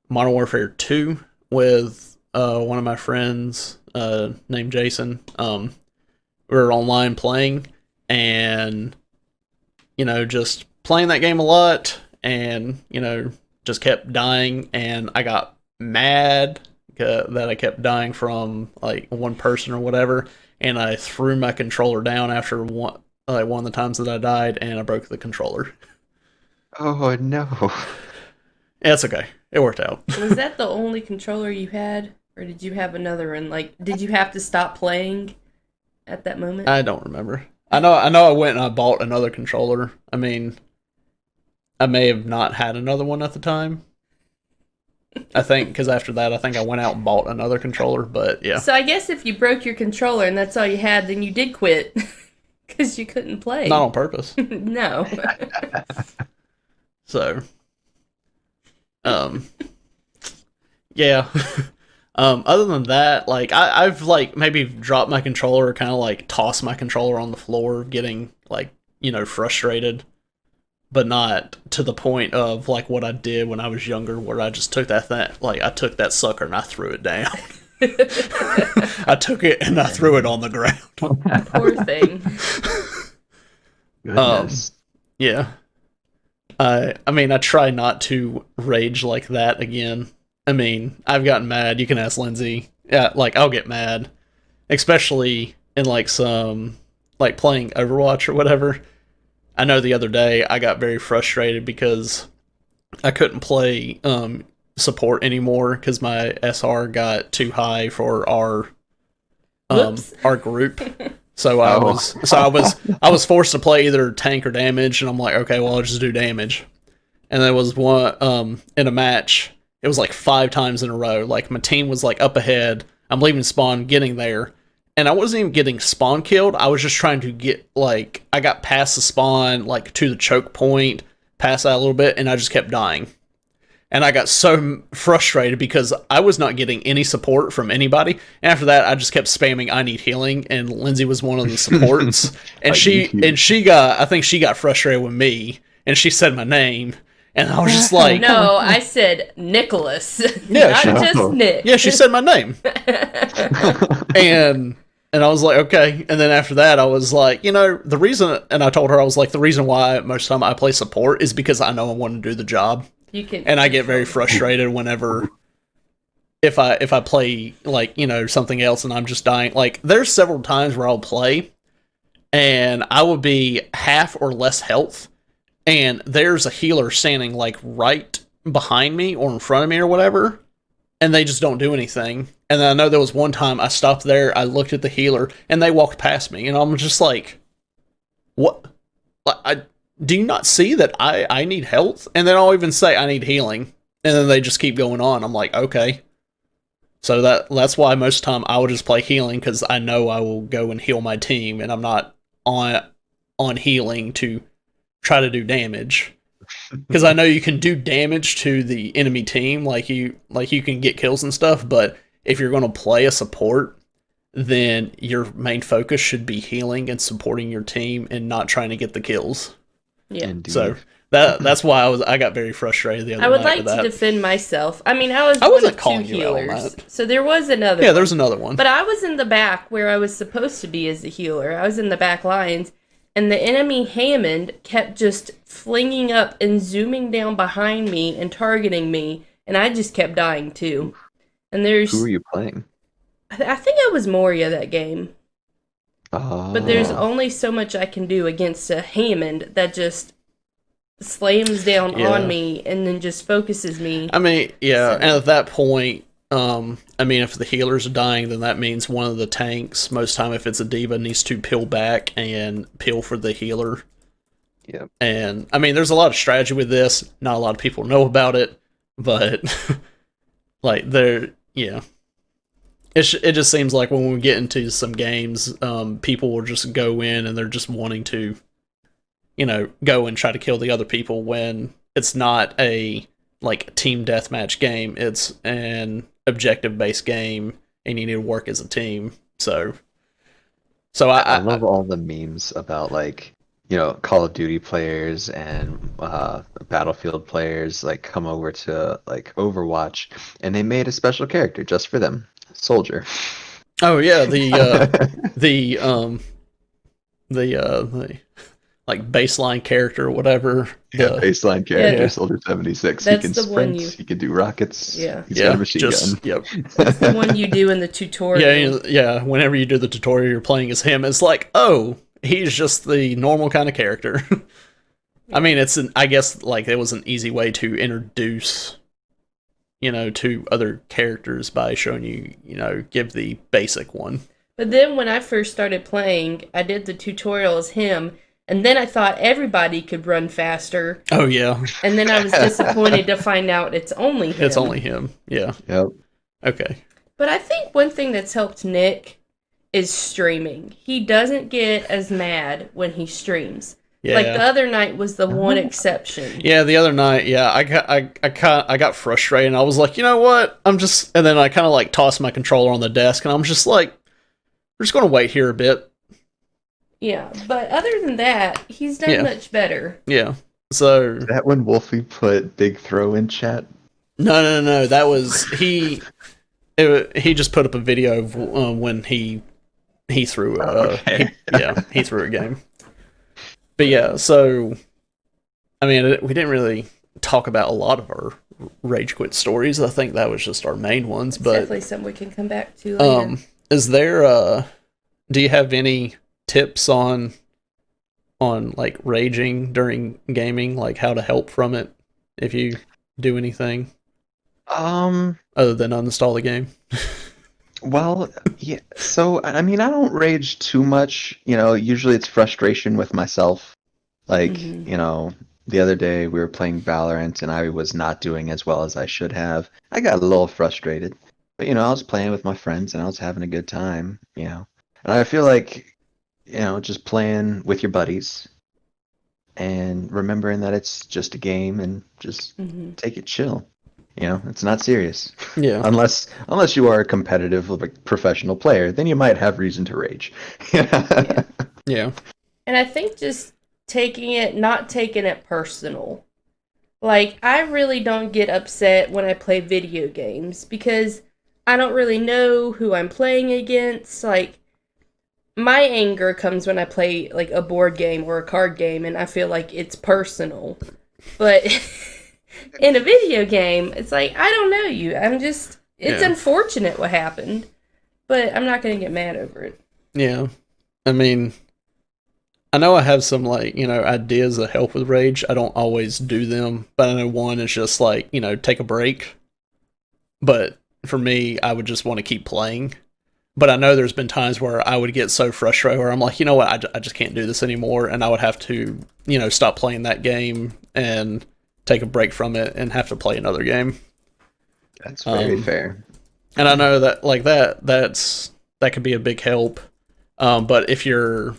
Modern Warfare 2 with one of my friends named Jason. We were online playing, and just playing that game a lot, and just kept dying, and I got mad, that I kept dying from like one person or whatever, and I threw my controller down after one of the times that I died, and I broke the controller. Oh no. Yeah, it's okay. It worked out. Was that the only controller you had? Or did you have another one? Like, did you have to stop playing at that moment? I don't remember. I know I went and I bought another controller. I mean, I may have not had another one at the time. I think, because after that, I think I went out and bought another controller, but yeah. So I guess if you broke your controller and that's all you had, then you did quit. Because you couldn't play. Not on purpose. No. So, yeah. Other than that, like, I've, like, maybe dropped my controller or kind of, like, tossed my controller on the floor, getting, like, frustrated. But not to the point of, like, what I did when I was younger, where I just took I took that sucker and I threw it down. I took it and I threw it on the ground. Poor thing. Goodness. Yeah. I mean, I try not to rage like that again. I mean, I've gotten mad. You can ask Lindsay. Yeah, like, I'll get mad. Especially in, like, some, like, playing Overwatch or whatever. I know the other day I got very frustrated because I couldn't play support anymore because my SR got too high for our group. So I was forced to play either tank or damage, and I'm like, okay, well, I'll just do damage. And there was one in a match. It was like 5 times in a row. Like, my team was like up ahead. I'm leaving spawn, getting there, and I wasn't even getting spawn killed. I was just trying to get, like, I got past the spawn, like, to the choke point, past that a little bit, and I just kept dying. And I got so frustrated because I was not getting any support from anybody. And after that, I just kept spamming, I need healing, and Lindsay was one of the supports. And I think she got frustrated with me, and she said my name. And I was just like... No, I said Nicholas. Yeah, not just Nick. Yeah, she said my name. And I was like, okay. And then after that, I was like, the reason... And I told her, I was like, the reason why most of the time I play support is because I know I want to do the job. And I get very frustrated whenever... If I play, like, something else and I'm just dying. Like, there's several times where I'll play, and I will be half or less health, and there's a healer standing, like, right behind me or in front of me or whatever, and they just don't do anything. And then I know there was one time I stopped there, I looked at the healer, and they walked past me, and I'm just like, what? Do you not see that I need health? And then I'll even say I need healing, and then they just keep going on. I'm like, okay. So that's why most of the time I will just play healing, because I know I will go and heal my team, and I'm not on healing to try to do damage. Because I know you can do damage to the enemy team, like you can get kills and stuff, but if you're going to play a support, then your main focus should be healing and supporting your team and not trying to get the kills. Yeah. Indeed. So that's why I got very frustrated the other night. I would with like that. to defend myself. I mean, I was wasn't one calling of 2 you out on healers. that. So there was another Yeah, one. there's another one. But I was in the back where I was supposed to be as the healer. I was in the back lines, and the enemy Hammond kept just flinging up and zooming down behind me and targeting me, and I just kept dying too. And there's... Who were you playing? I think I was Moria that game. But there's only so much I can do against a Hammond that just slams down on me and then just focuses me. I mean, yeah, and at that point, I mean, if the healers are dying, then that means one of the tanks, most time if it's a diva, needs to peel back and peel for the healer. Yep. And, I mean, there's a lot of strategy with this. Not a lot of people know about it, but, like, yeah. It just seems like when we get into some games, people will just go in and they're just wanting to, go and try to kill the other people when it's not a, like, team deathmatch game. It's an objective-based game, and you need to work as a team. So I love all the memes about, like, Call of Duty players and Battlefield players, like, come over to, like, Overwatch, and they made a special character just for them. Soldier. Oh yeah, the like baseline character or whatever. Baseline character, Soldier 76. He That's can the one sprint, he can do rockets, Yeah. he's got a machine gun. Yep. That's the one you do in the tutorial. Yeah. Whenever you do the tutorial, you're playing as him. It's like, oh, he's just the normal kind of character. I mean, I guess like it was an easy way to introduce, to other characters by showing you, give the basic one. But then when I first started playing, I did the tutorial as him, and then I thought everybody could run faster. Oh, yeah. And then I was disappointed to find out it's only him. It's only him, yeah. Yep. Okay. But I think one thing that's helped Nick is streaming. He doesn't get as mad when he streams. Yeah. Like the other night was the one exception. Yeah, the other night, I got frustrated, and I was like, you know what? And then I kind of like tossed my controller on the desk, and I'm just like, we're just going to wait here a bit. Yeah, but other than that, he's done much better. Yeah. So Is that when Wolfie put big throw in chat? No. That was he just put up a video of when he threw he threw a game. But yeah, so I mean, we didn't really talk about a lot of our rage quit stories. I think that was just our main ones. It's but definitely something we can come back to later. Is there do you have any tips on like raging during gaming, like how to help from it if you do anything other than uninstall the game? Well, yeah. So I mean, I don't rage too much. Usually it's frustration with myself. Like, the other day we were playing Valorant and I was not doing as well as I should have. I got a little frustrated. But, I was playing with my friends and I was having a good time, And I feel like, just playing with your buddies and remembering that it's just a game and just take it chill. It's not serious. Yeah. Unless you are a competitive, like, professional player, then you might have reason to rage. Yeah. And I think just not taking it personal. Like, I really don't get upset when I play video games because I don't really know who I'm playing against. Like, my anger comes when I play, like, a board game or a card game, and I feel like it's personal. But in a video game, it's like, I don't know you. It's unfortunate what happened, but I'm not going to get mad over it. Yeah. I mean, I know I have some, like, ideas that help with rage. I don't always do them, but I know one is just, like, take a break. But for me, I would just want to keep playing. But I know there's been times where I would get so frustrated where I'm like, you know what, I just can't do this anymore. And I would have to, stop playing that game and take a break from it and have to play another game. That's very fair. And I know that, like, that could be a big help. But if your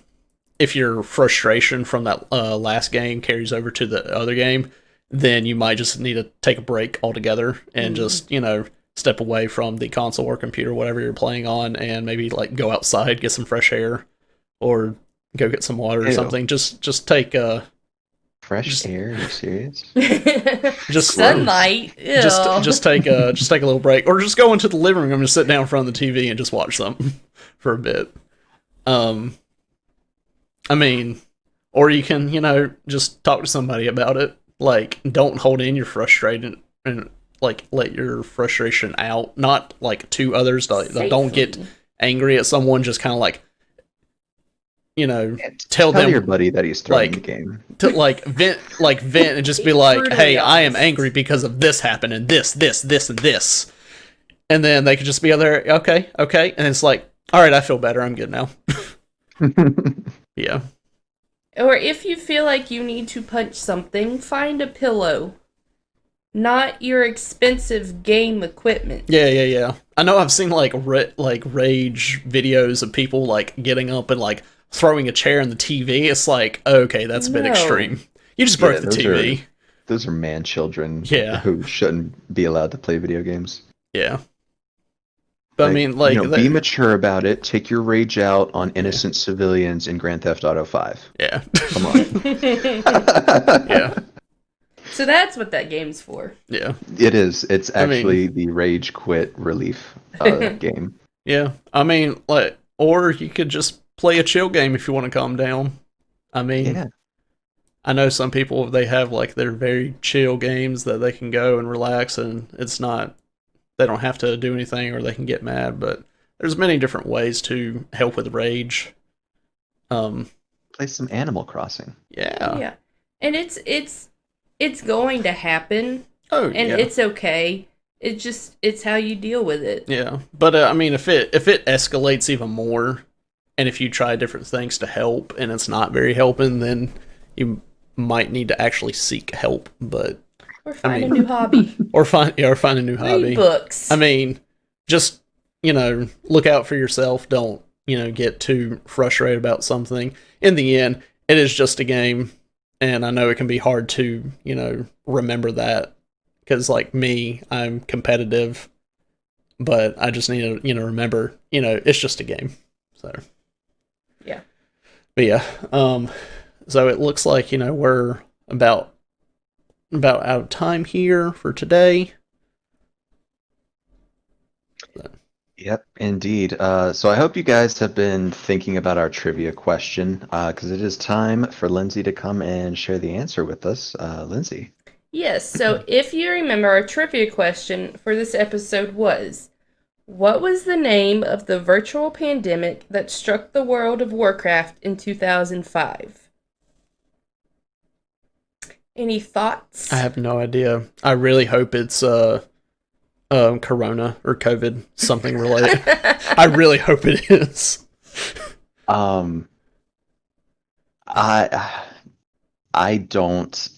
frustration from that last game carries over to the other game, then you might just need to take a break altogether and just, step away from the console or computer, whatever you're playing on, and maybe like go outside, get some fresh air, or go get some water or something. Just take fresh air. Are you serious? Just sunlight. Just take a little break, or just go into the living room and sit down in front of the TV and just watch something for a bit. I mean, or you can just talk to somebody about it. Like, don't hold in your frustration and like let your frustration out, not like to others. Don't get angry at someone. Just kind of like, tell them your buddy that he's throwing the game. To vent and just be like, hey, I am angry because of this happened and this, and this. And then they could just be there, okay. And it's like, all right, I feel better. I'm good now. Yeah. Or if you feel like you need to punch something, find a pillow. Not your expensive game equipment. Yeah. I know I've seen like rage videos of people like getting up and like throwing a chair in the TV. It's like, okay, that's a bit extreme. You just broke the TV. Those are man children who shouldn't be allowed to play video games. Yeah. But I mean, like, be mature about it. Take your rage out on innocent civilians in Grand Theft Auto 5. Yeah. Come on. Yeah. So that's what that game's for. Yeah. It is. It's actually the rage quit relief game. Yeah. I mean, like, or you could just play a chill game if you want to calm down. I mean, I know some people, they have like their very chill games that they can go and relax, and it's not, they don't have to do anything or they can get mad, but there's many different ways to help with rage. Play some Animal Crossing. Yeah. Yeah. And it's going to happen, Oh, and yeah. it's okay. It's how you deal with it. Yeah. But I mean, if it escalates even more, and if you try different things to help and it's not very helping, then you might need to actually seek help. But Or find a new hobby. or find a new hobby. Read books. I mean, just, look out for yourself. Don't, get too frustrated about something. In the end, it is just a game, and I know it can be hard to, remember that, because like me, I'm competitive, but I just need to, remember, it's just a game. So Yeah. But yeah, so it looks like, we're about out of time here for today. Yep, indeed. So I hope you guys have been thinking about our trivia question, because it is time for Lindsay to come and share the answer with us. Lindsay. Yes, so if you remember, our trivia question for this episode was, what was the name of the virtual pandemic that struck the world of Warcraft in 2005? Any thoughts? I have no idea. I really hope it's Corona or COVID, something related. I really hope it is. I don't.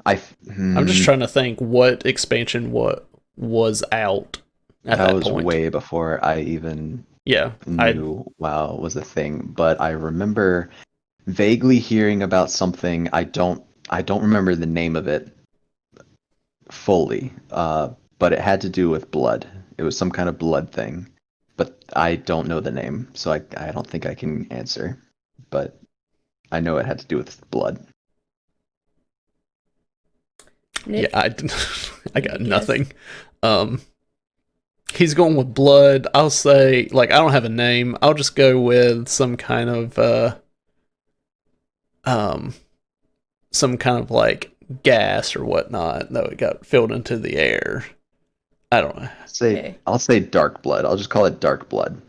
I'm just trying to think what expansion was out at that was point. way before I even knew WoW was a thing. But I remember vaguely hearing about something. I don't remember the name of it fully. But it had to do with blood. It was some kind of blood thing. But I don't know the name, so I don't think I can answer. But I know it had to do with blood. Nick? Yeah, I got nothing. He's going with blood. I'll say, like, I don't have a name. I'll just go with some kind of like gas or whatnot that got filled into the air. I don't know. I'll say dark blood. I'll just call it dark blood.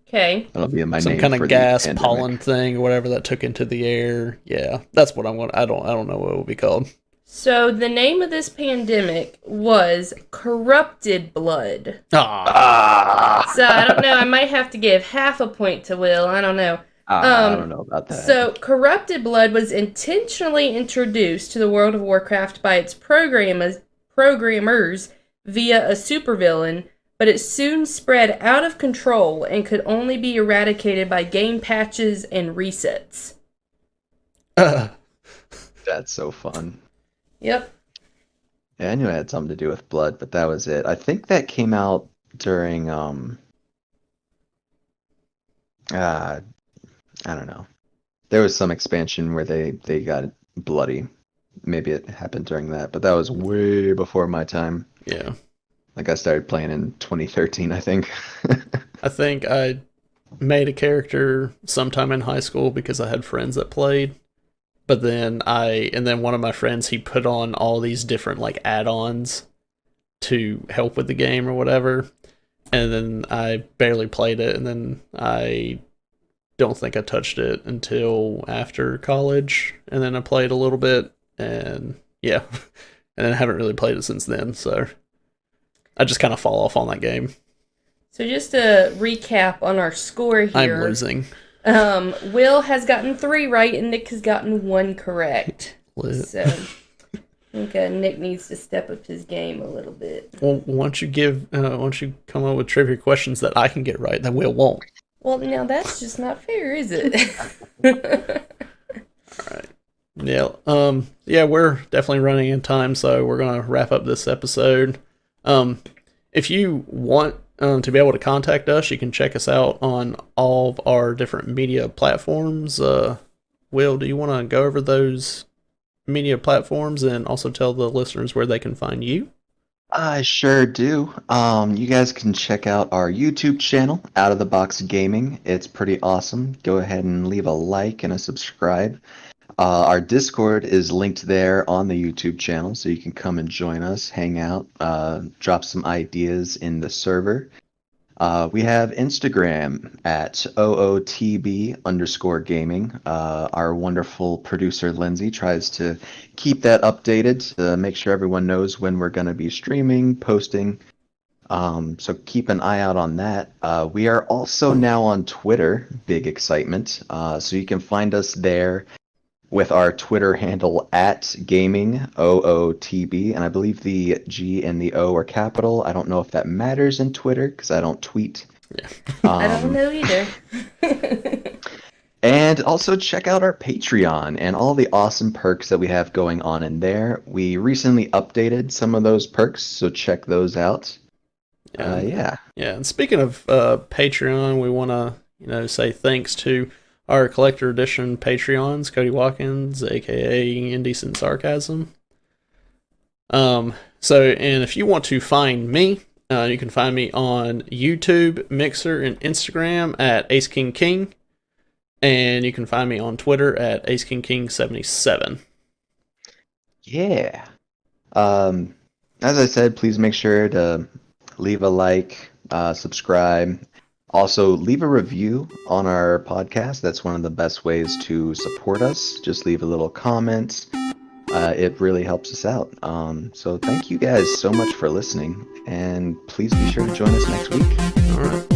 Okay. That'll be my Some name kind for of gas the pandemic. pollen thing or whatever that took into the air. Yeah, that's what I'm going. I don't know what it will be called. So the name of this pandemic was corrupted blood. Ah. So I don't know. I might have to give half a point to Will. I don't know. I don't know about that. So corrupted blood was intentionally introduced to the world of Warcraft by its programmers via a supervillain, but it soon spread out of control and could only be eradicated by game patches and resets. That's so fun. Yep. Yeah, I knew it had something to do with blood, but that was it. I think that came out during I don't know. There was some expansion where they got bloody. Maybe it happened during that, but that was way before my time. Yeah. Like I started playing in 2013, I think. I think I made a character sometime in high school because I had friends that played. But then one of my friends, he put on all these different like add-ons to help with the game or whatever. And then I barely played it, and then I don't think I touched it until after college. And then I played a little bit, and yeah. And then I haven't really played it since then, so I just kind of fall off on that game. So just to recap on our score here. I'm losing. Will has gotten 3 right, and Nick has gotten 1 correct. Lit. So I think Nick needs to step up his game a little bit. Well, once you come up with trivia questions that I can get right, then Will won't. Well, now that's just not fair, is it? All right. Yeah. Yeah, we're definitely running in time, so we're gonna wrap up this episode. If you want to be able to contact us, you can check us out on all of our different media platforms. Will, do you want to go over those media platforms and also tell the listeners where they can find you? I sure do. You guys can check out our YouTube channel, Out of the Box Gaming. It's pretty awesome. Go ahead and leave a like and a subscribe. Our Discord is linked there on the YouTube channel, so you can come and join us, hang out, drop some ideas in the server. We have Instagram at OOTB_gaming. Our wonderful producer Lindsay tries to keep that updated to make sure everyone knows when we're going to be streaming, posting. So keep an eye out on that. We are also now on Twitter, big excitement. So you can find us there with our Twitter handle at gaming OOTB, and I believe the G and the O are capital. I don't know if that matters in Twitter because I don't tweet. Yeah. I don't know either. And also check out our Patreon and all the awesome perks that we have going on in there. We recently updated some of those perks, so check those out. Yeah. And speaking of Patreon, we want to say thanks to our collector edition Patreons, Cody Watkins, aka Indecent Sarcasm. And if you want to find me, you can find me on YouTube, Mixer, and Instagram at Ace King King, and you can find me on Twitter at AceKingKing77. Yeah. As I said, please make sure to leave a like, subscribe. Also, leave a review on our podcast. That's one of the best ways to support us. Just leave a little comment. It really helps us out. So thank you guys so much for listening, and please be sure to join us next week. All right.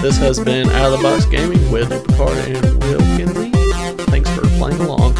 This has been Out of the Box Gaming with Picard and Will Kennedy. Thanks for playing along.